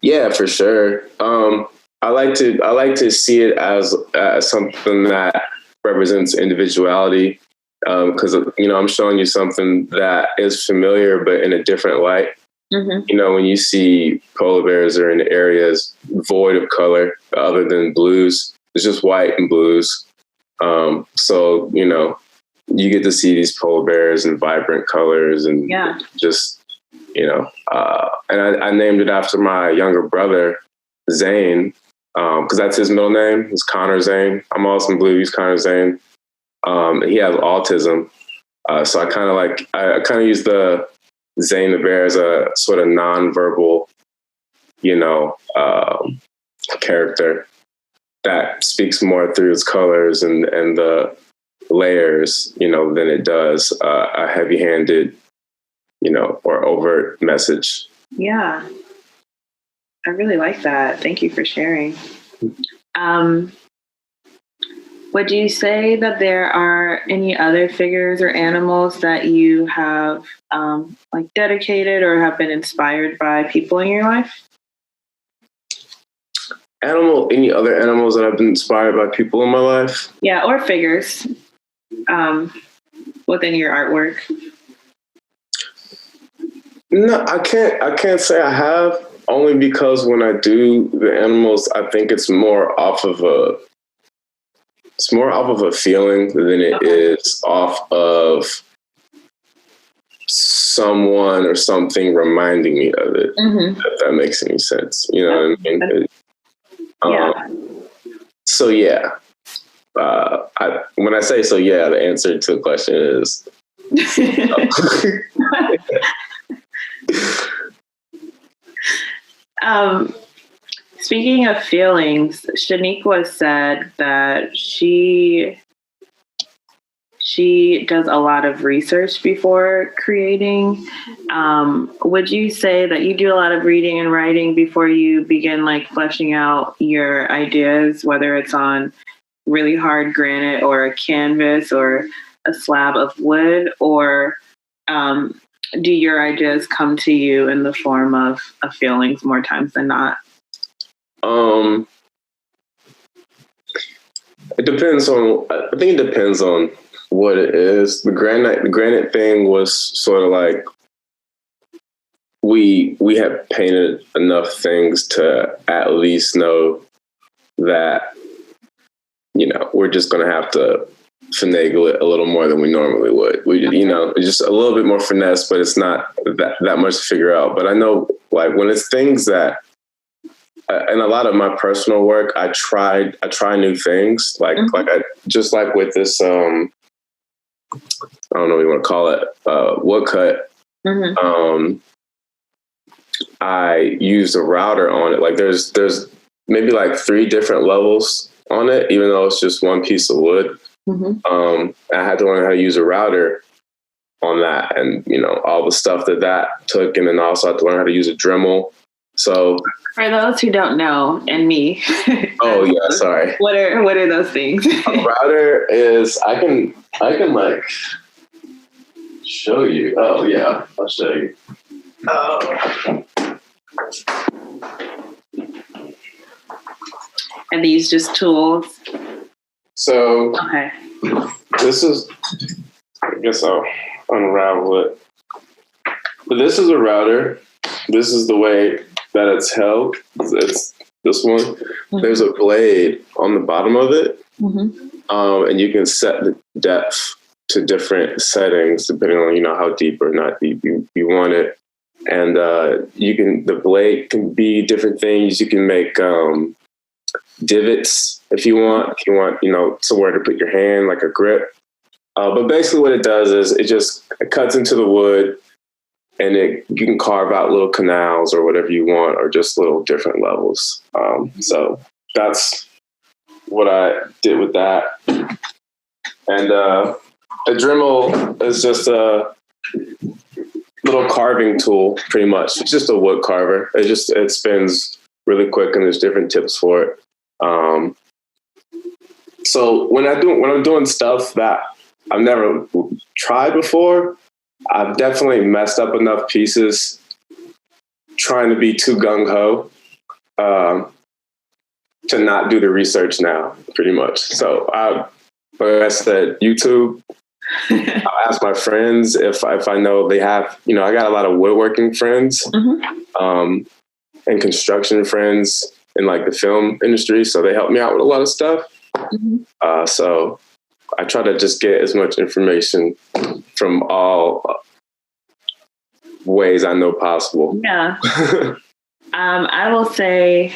Yeah, for sure. I like to see it as something that represents individuality. Because I'm showing you something that is familiar but in a different light. Mm-hmm. When you see polar bears are in areas void of color other than blues, it's just white and blues. So you get to see these polar bears in vibrant colors and just and I named it after my younger brother Zane, because that's his middle name. It's Connor Zane. I'm also in blue. He's Connor Zane. He has autism, so I kind of use the Zane the bear as a sort of nonverbal, character that speaks more through its colors and the layers, than it does a heavy-handed, or overt message.
Yeah, I really like that. Thank you for sharing. Would you say that there are any other figures or animals that you have dedicated or have been inspired by people in your life?
Any other animals that have been inspired by people in my life?
Yeah, or figures within your artwork.
No, I can't say I have, only because when I do the animals, I think it's more off of a feeling than it is off of someone or something reminding me of it, if that makes any sense. You know what I mean? So yeah. When I say so, yeah, the answer to the question is
speaking of feelings, Shanequa said that she does a lot of research before creating. Would you say that you do a lot of reading and writing before you begin like fleshing out your ideas, whether it's on really hard granite or a canvas or a slab of wood, or do your ideas come to you in the form of feelings more times than not?
It depends on, I think it depends on what it is. The granite thing was sort of like, we had painted enough things to at least know that, you know, we're just going to have to finagle it a little more than we normally would. We, you know, just a little bit more finesse, but it's not that much to figure out. But I know, like, when it's things that, and a lot of my personal work, I try new things. Like I just like with this, I don't know what you want to call it, woodcut. I used a router on it. Like there's maybe like 3 different levels on it, even though it's just one piece of wood. I had to learn how to use a router on that, and you know, all the stuff that took, and then also had to learn how to use a Dremel. So
for those who don't know, and me,
oh yeah, sorry.
What are those things?
A router is, I can like show you. Oh yeah, I'll show you.
Are these just tools?
So
okay,
this is, I guess I'll unravel it. But this is a router. This is the way that it's held. It's this one. There's a blade on the bottom of it, and you can set the depth to different settings depending on, you know, how deep or not deep you want it. And the blade can be different things. You can make divots if you want, you know, somewhere to put your hand, like a grip. But basically what it does is it cuts into the wood, and you can carve out little canals or whatever you want, or just little different levels. So that's what I did with that. And a Dremel is just a little carving tool, pretty much. It's just a wood carver. It spins really quick, and there's different tips for it. So when I'm doing stuff that I've never tried before, I've definitely messed up enough pieces trying to be too gung-ho to not do the research now, pretty much. So like I said, YouTube. I'll ask my friends if I know they have, you know, I got a lot of woodworking friends and construction friends in like the film industry. So they help me out with a lot of stuff. So I try to just get as much information from all ways I know possible.
Yeah. I will say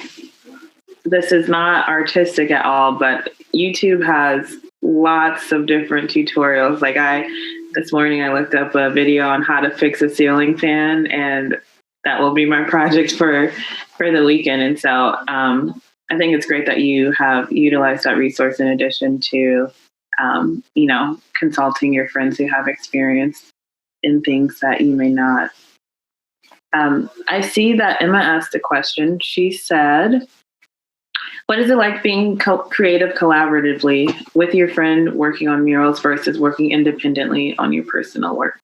this is not artistic at all, but YouTube has lots of different tutorials. Like this morning I looked up a video on how to fix a ceiling fan, and that will be my project for the weekend. And so I think it's great that you have utilized that resource in addition to, you know, consulting your friends who have experience in things that you may not. I see that Emma asked a question. She said, what is it like being creative collaboratively with your friend working on murals versus working independently on your personal work?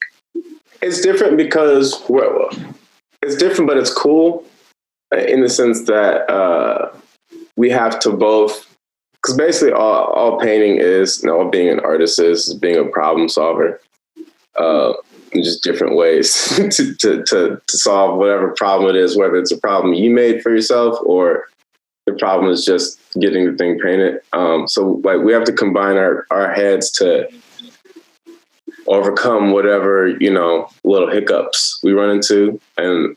It's different because, well, it's different, but it's cool in the sense that we have to both, because basically all painting is, you know, being an artist is being a problem solver. Just different ways to solve whatever problem it is, whether it's a problem you made for yourself or the problem is just getting the thing painted. So like we have to combine our heads to overcome whatever, little hiccups we run into. And,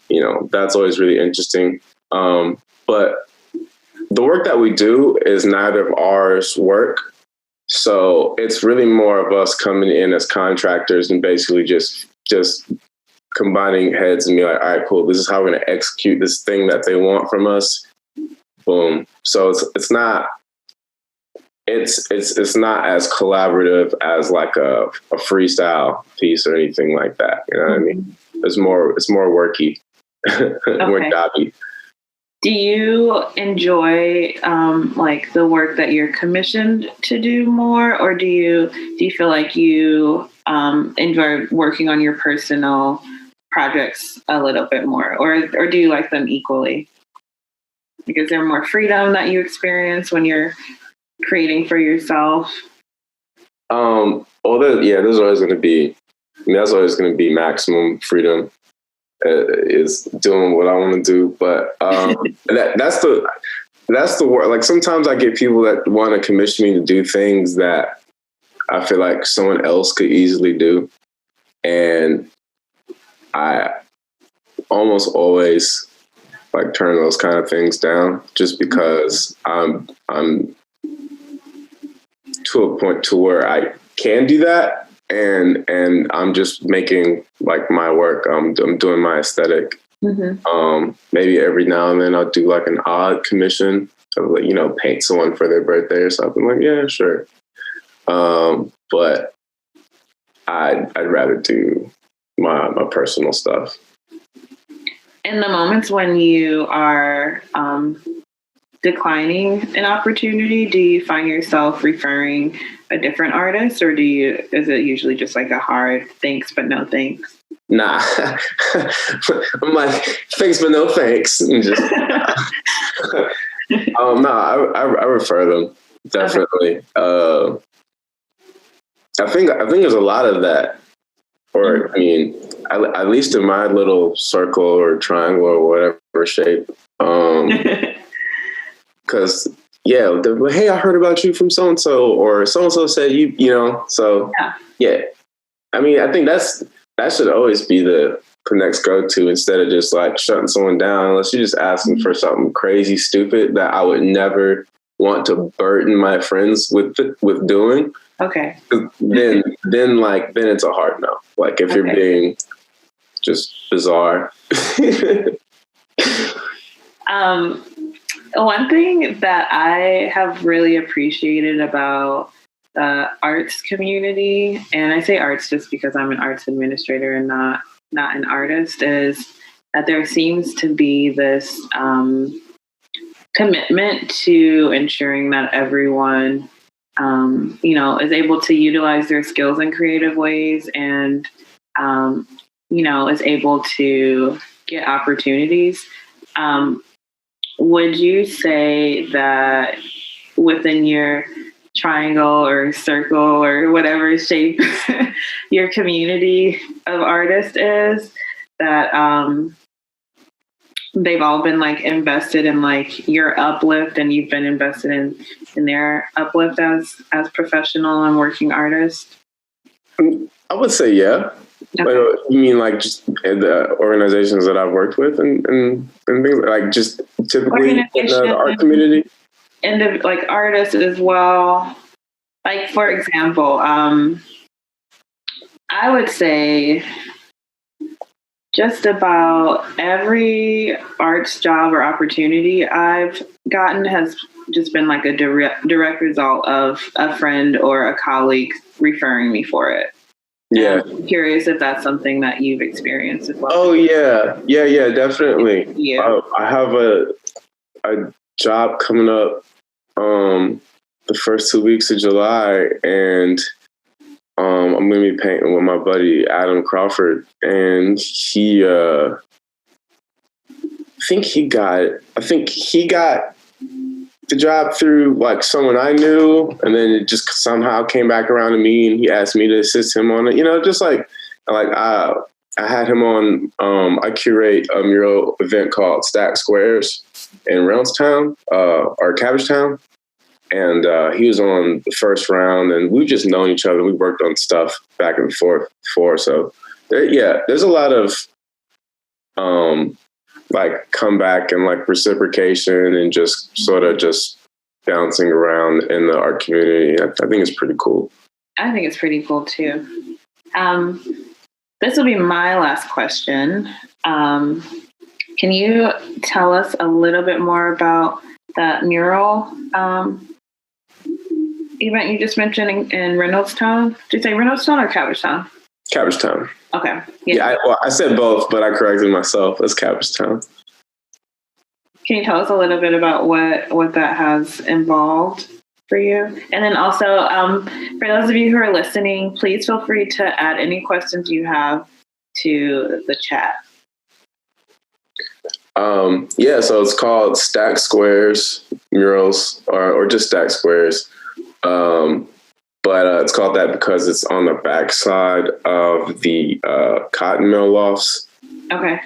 that's always really interesting. But the work that we do is neither of ours work. So it's really more of us coming in as contractors and basically just combining heads and be like, all right, cool. This is how we're going to execute this thing that they want from us. Boom. So it's not as collaborative as like a freestyle piece or anything like that. You know what I mean? It's more worky, more jobby.
Do you enjoy like the work that you're commissioned to do more, or do you feel like you enjoy working on your personal projects a little bit more, or do you like them equally? Like, is there more freedom that you experience when you're creating for yourself?
There's always going to be. That's always going to be maximum freedom. Is doing what I want to do, but that's the work. Like, sometimes I get people that want to commission me to do things that I feel like someone else could easily do, and I almost always like turn those kind of things down just because I'm to a point to where I can do that. And I'm just making like my work. I'm doing my aesthetic. Mm-hmm. Maybe every now and then I'll do like an odd commission of like, paint someone for their birthday or something. Like, yeah, sure. But I'd rather do my personal stuff.
In the moments when you are declining an opportunity, do you find yourself referring a different artist, or is it usually just like a hard thanks but no thanks?
Nah. I'm like, thanks but no thanks. And just no, I refer them, definitely. Okay. I think there's a lot of that, or I mean, at least in my little circle or triangle or whatever shape. Because they're like, hey, I heard about you from so-and-so, or so-and-so said so yeah. I mean, I think that should always be the next go-to, instead of just like shutting someone down, unless you're just asking for something crazy stupid that I would never want to burden my friends with doing.
Okay.
Then it's a hard no. Like, if you're being just bizarre.
One thing that I have really appreciated about the arts community, and I say arts just because I'm an arts administrator and not an artist, is that there seems to be this commitment to ensuring that everyone, is able to utilize their skills in creative ways and, is able to get opportunities. Would you say that within your triangle or circle or whatever shape your community of artists is, that they've all been like invested in like your uplift, and you've been invested in their uplift as professional and working artists?
I would say yeah. Okay. You mean like just the organizations that I've worked with and things like just typically in the art community?
And like artists as well. Like, for example, I would say just about every arts job or opportunity I've gotten has just been like a direct result of a friend or a colleague referring me for it.
Yeah.
I'm curious if that's something that you've experienced as well.
Oh yeah, definitely. Yeah. I have a job coming up the first 2 weeks of July, and I'm gonna be painting with my buddy Adam Crawford, and he I think he got the job through like someone I knew, and then it just somehow came back around to me, and he asked me to assist him on it. Just like I had him on. I curate a mural event called Stack Squares in Reynoldstown or Cabbagetown, And he was on the first round, and we've just known each other. We worked on stuff back and forth before. So, there's a lot of like comeback and like reciprocation and just sort of just bouncing around in the art community. I think it's pretty cool.
I think it's pretty cool too. This will be my last question. Can you tell us a little bit more about that mural event you just mentioned in Reynoldstown? Did you say Reynoldstown or Cabbagetown?
Cabbagetown.
Okay.
Yeah, I said both, but I corrected myself. It's Cabbagetown.
Can you tell us a little bit about what that has involved for you? And then also, for those of you who are listening, please feel free to add any questions you have to the chat.
So it's called Stack Squares Murals, or just Stack Squares. But it's called that because it's on the backside of the cotton mill lofts.
Okay.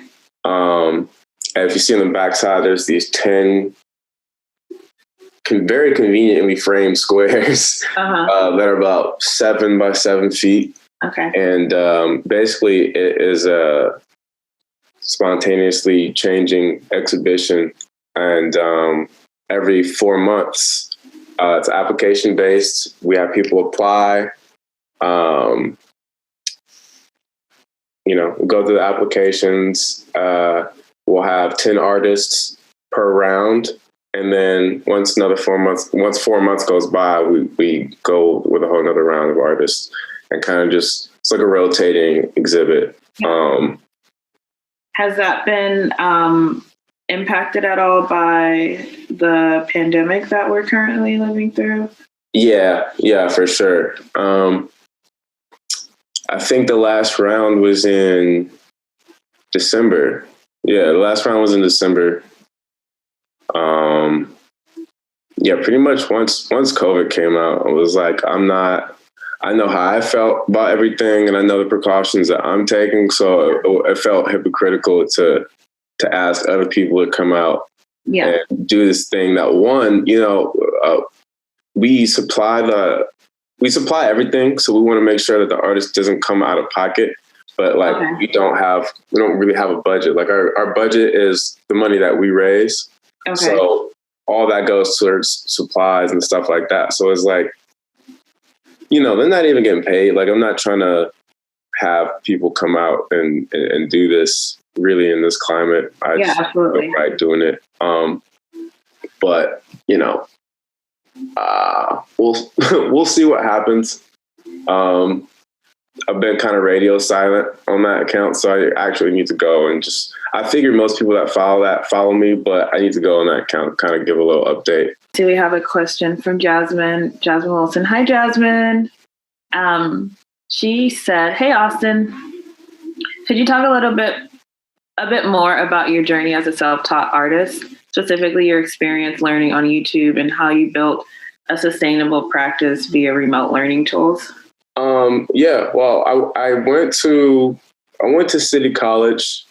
And if you see on the backside, there's these 10 very conveniently framed squares that are about 7 by 7 feet.
Okay.
And basically, it is a spontaneously changing exhibition. And every 4 months, it's application based. We have people apply. We go through the applications. We'll have 10 artists per round. And then once 4 months goes by, we go with a whole nother round of artists and kind of just, it's like a rotating exhibit.
Has that been impacted at all by the pandemic that we're currently living through? Yeah,
for sure. I think the last round was in December. Yeah, the last round was in December. Pretty much once COVID came out, I was like, I know how I felt about everything, and I know the precautions that I'm taking. So it felt hypocritical to ask other people to come out and do this thing that we supply everything. So we want to make sure that the artist doesn't come out of pocket, but we don't really have a budget. Like our budget is the money that we raise. Okay. So all that goes towards supplies and stuff like that. So it's like, they're not even getting paid. Like, I'm not trying to have people come out and do this really in this climate. I just
absolutely.
Feel right doing it. But we'll see what happens. I've been kind of radio silent on that account, so I actually need to go and I figured most people that follow me, but I need to go on that account, kind of give a little update.
Do we have a question from Jasmine Wilson? Hi, Jasmine. She said, "Hey, Austin, could you talk a bit more about your journey as a self-taught artist, specifically your experience learning on YouTube and how you built a sustainable practice via remote learning tools?" Well, I went to City College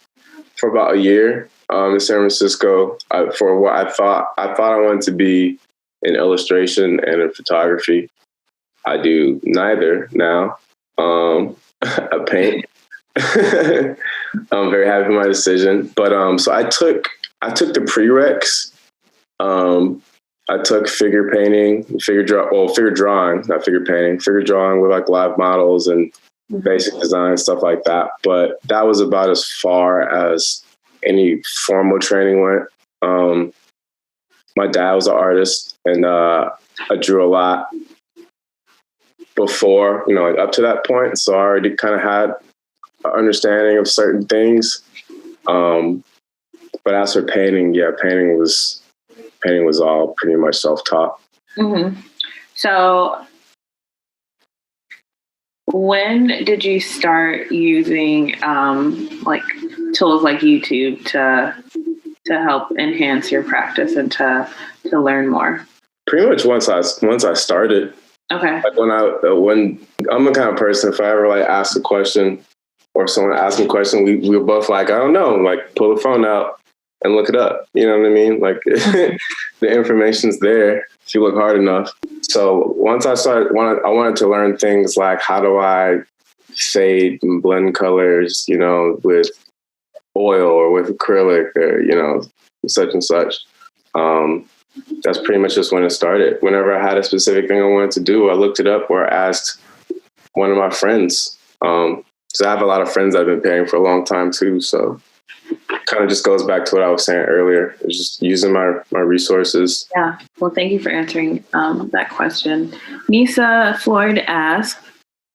for about a year in San Francisco for what I thought I wanted to be in illustration and in photography. I do neither now. I paint. I'm very happy with my decision. But so I took the prereqs. I took figure painting, figure drawing, not figure painting, figure drawing with like live models and basic design, stuff like that. But that was about as far as any formal training went. My dad was an artist, and I drew a lot before, up to that point. So I already kind of had an understanding of certain things. But as for painting, painting was all pretty much self-taught. Mm-hmm. So when did you start using tools like YouTube to help enhance your practice and to learn more?
Pretty much once I started.
Okay.
Like when I'm the kind of person, if I ever ask a question or someone asks me a question, we were both like, I don't know, pull the phone out and look it up. You know what I mean? Like the information's there if you look hard enough. So once I wanted to learn things like how do I fade and blend colors, you know, with oil or with acrylic or, you know, such and such. That's pretty much just when it started. Whenever I had a specific thing I wanted to do, I looked it up or I asked one of my friends. So I have a lot of friends that I've been paying for a long time too. So kind of just goes back to what I was saying earlier. It's just using my resources.
Yeah. Well, thank you for answering that question. Nisa Floyd asked,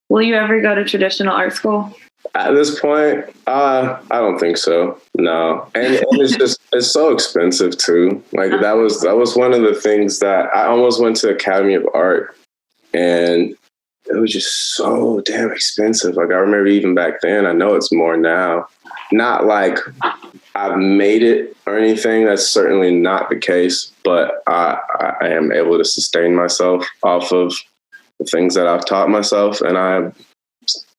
will you ever go to traditional art school?
At this point, I don't think so. No. And it's so expensive too. Like that was one of the things that I almost went to Academy of Art, and it was just so damn expensive. Like I remember even back then, I know it's more now. Not like I've made it or anything. That's certainly not the case, but I am able to sustain myself off of the things that I've taught myself. And I'm,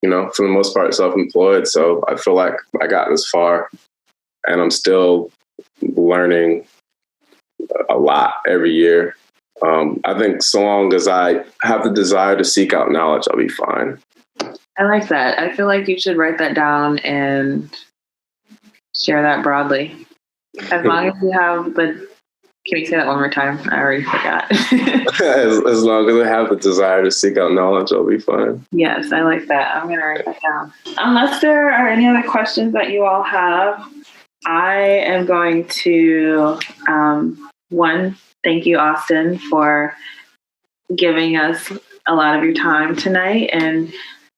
you know, for the most part, self-employed. So I feel like I got this far and I'm still learning a lot every year. I think so long as I have the desire to seek out knowledge, I'll be fine.
I like that. I feel like you should write that down and share that broadly. As long as you have the... Can you say that one more time? I already forgot.
as long as I have the desire to seek out knowledge, I'll be fine.
Yes, I like that. I'm going to write that down. Unless there are any other questions that you all have, I am going to, one, thank you, Austin, for giving us a lot of your time tonight and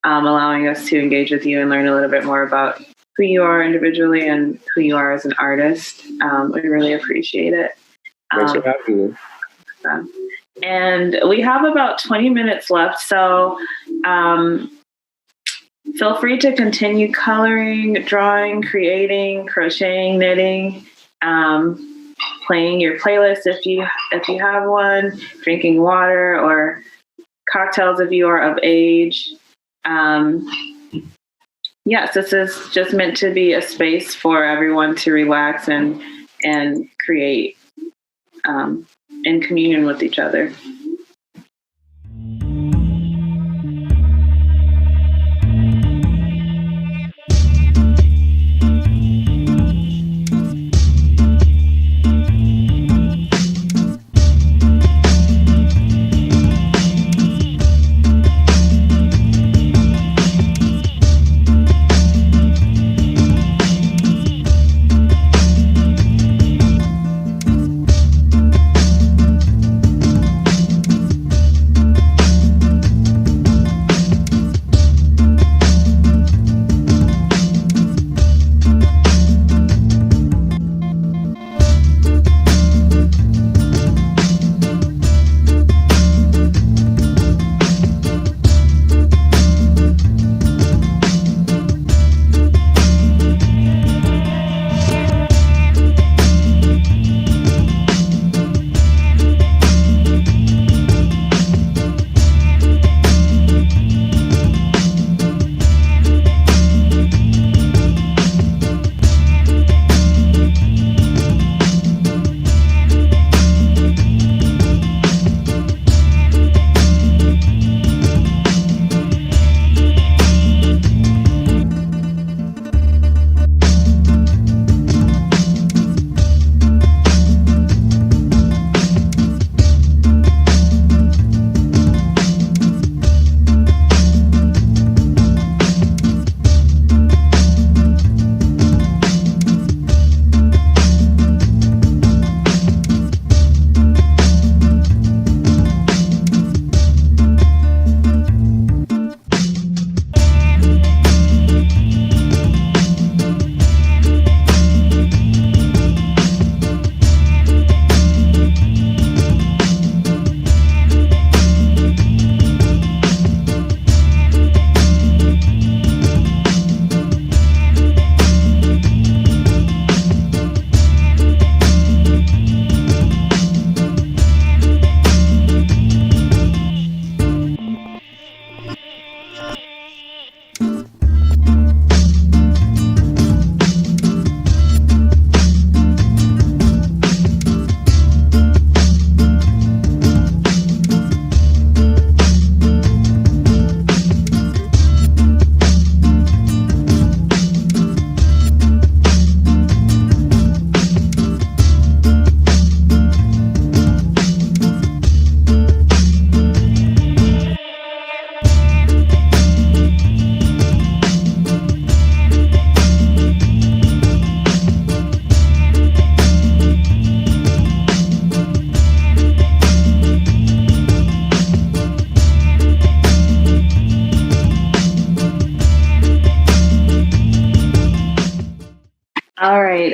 allowing us to engage with you and learn a little bit more about who you are individually and who you are as an artist. We really appreciate it.
Thanks for having me.
And we have about 20 minutes left, so feel free to continue coloring, drawing, creating, crocheting, knitting, playing your playlist if you have one, drinking water or cocktails if you are of age. Yes, this is just meant to be a space for everyone to relax and create in communion with each other.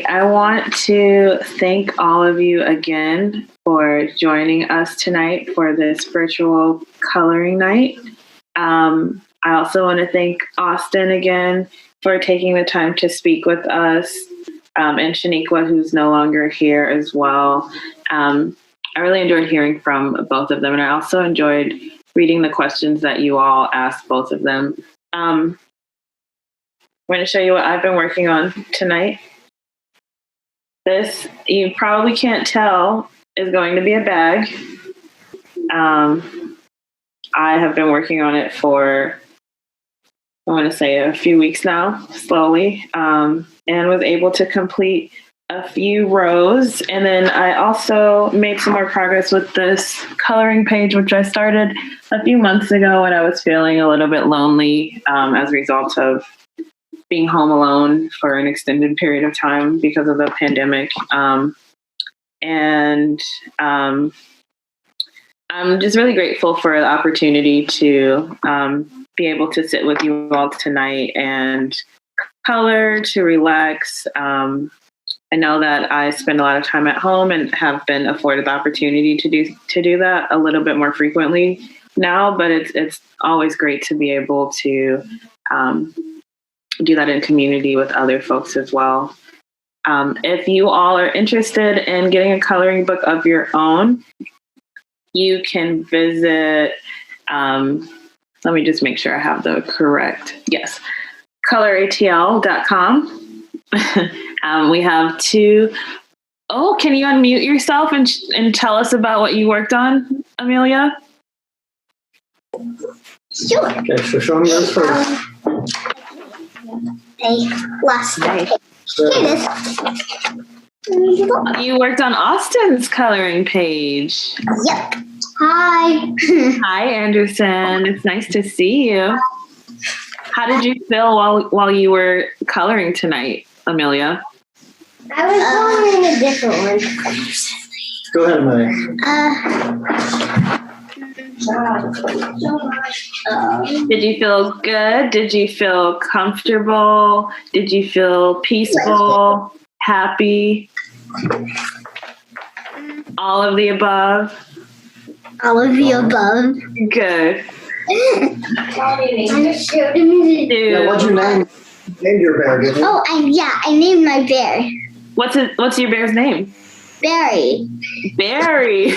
right. I want to thank all of you again for joining us tonight for this virtual coloring night. I also want to thank Austin again for taking the time to speak with us, and Shanequa, who's no longer here as well. I really enjoyed hearing from both of them, and I also enjoyed reading the questions that you all asked both of them. I'm going to show you what I've been working on tonight. This, you probably can't tell, is going to be a bag. I have been working on it for, I want to say, a few weeks now, slowly, and was able to complete a few rows. And then I also made some more progress with this coloring page, which I started a few months ago when I was feeling a little bit lonely as a result of being home alone for an extended period of time because of the pandemic. I'm just really grateful for the opportunity to be able to sit with you all tonight and color, to relax. I know that I spend a lot of time at home and have been afforded the opportunity to do that a little bit more frequently now, but it's always great to be able to do that in community with other folks as well. If you all are interested in getting a coloring book of your own, you can visit, let me just make sure I have the correct, yes, ColorATL.com. We have two. Oh, can you unmute yourself and tell us about what you worked on, Amelia?
Sure.
Okay, so show me yours first.
Last
Nice.
Here it is.
You worked on Austin's coloring page.
Yep. Hi.
Hi, Anderson. It's nice to see you. How did you feel while you were coloring tonight, Amelia?
I was coloring a different one.
Go ahead, Maya.
Did you feel good? Did you feel comfortable? Did you feel peaceful, happy? All of the above?
All of the above.
Good.
Yeah, what'd you name your bear, didn't you?
Oh, I named my bear
What's your bear's name?
Barry.
Barry.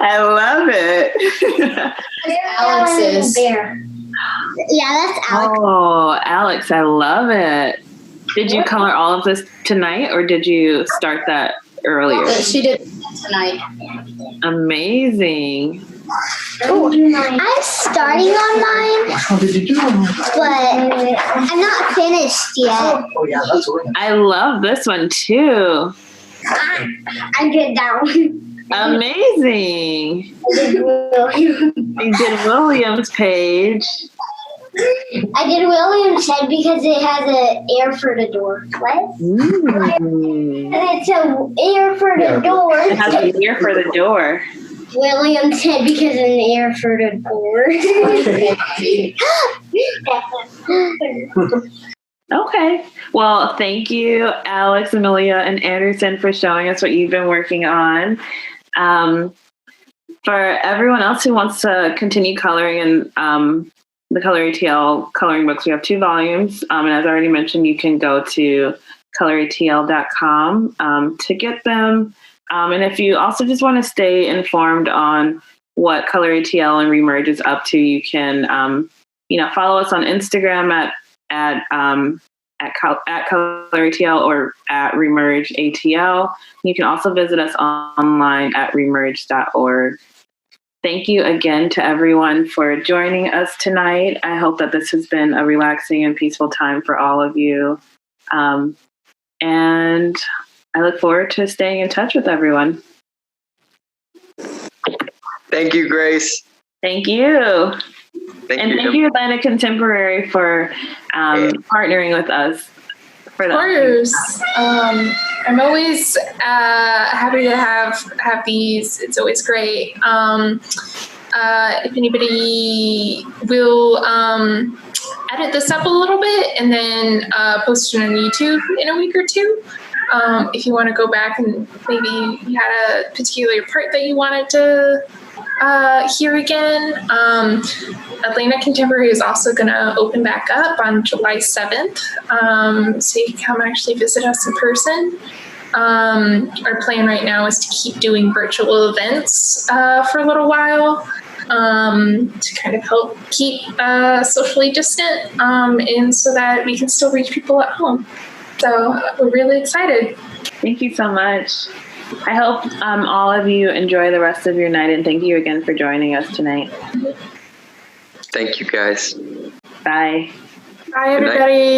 I love it.
Alex's.
Bear. Yeah, that's Alex.
Oh, Alex, I love it. Did you color all of this tonight, or did you start that earlier?
She did tonight.
Amazing.
Oh, I'm starting on mine,
How did you do?
but I'm not finished yet.
Oh, yeah, that's what.
I love this one too.
I did that one.
Amazing. You did William's page.
I did William's head because it has an air for the door. What?
Mm.
And it's an air for the door.
It has an ear for the door.
William's head because of an air for the door.
Okay. Well, thank you, Alex, Amelia, and Anderson, for showing us what you've been working on. For everyone else who wants to continue coloring in the ColorATL coloring books, we have 2 volumes. And as I already mentioned, you can go to ColorATL.com to get them. And if you also just want to stay informed on what ColorATL and Remerge is up to, you can follow us on Instagram at ColorATL or at RemergeATL. You can also visit us online at remerge.org. Thank you again to everyone for joining us tonight. I hope that this has been a relaxing and peaceful time for all of you. And I look forward to staying in touch with everyone.
Thank you, Grace.
Thank you.
Thank
Thank you, Atlanta Contemporary, for partnering with us. For
Of course. I'm always happy to have these. It's always great. If anybody will edit this up a little bit and then post it on YouTube in a week or two. If you want to go back and maybe you had a particular part that you wanted to hear again. Atlanta Contemporary is also going to open back up on July 7th. So you can come actually visit us in person. Our plan right now is to keep doing virtual events for a little while to kind of help keep socially distant and so that we can still reach people at home. So we're really excited.
Thank you so much. I hope all of you enjoy the rest of your night, and thank you again for joining us tonight.
Thank you, guys.
Bye.
Bye, everybody.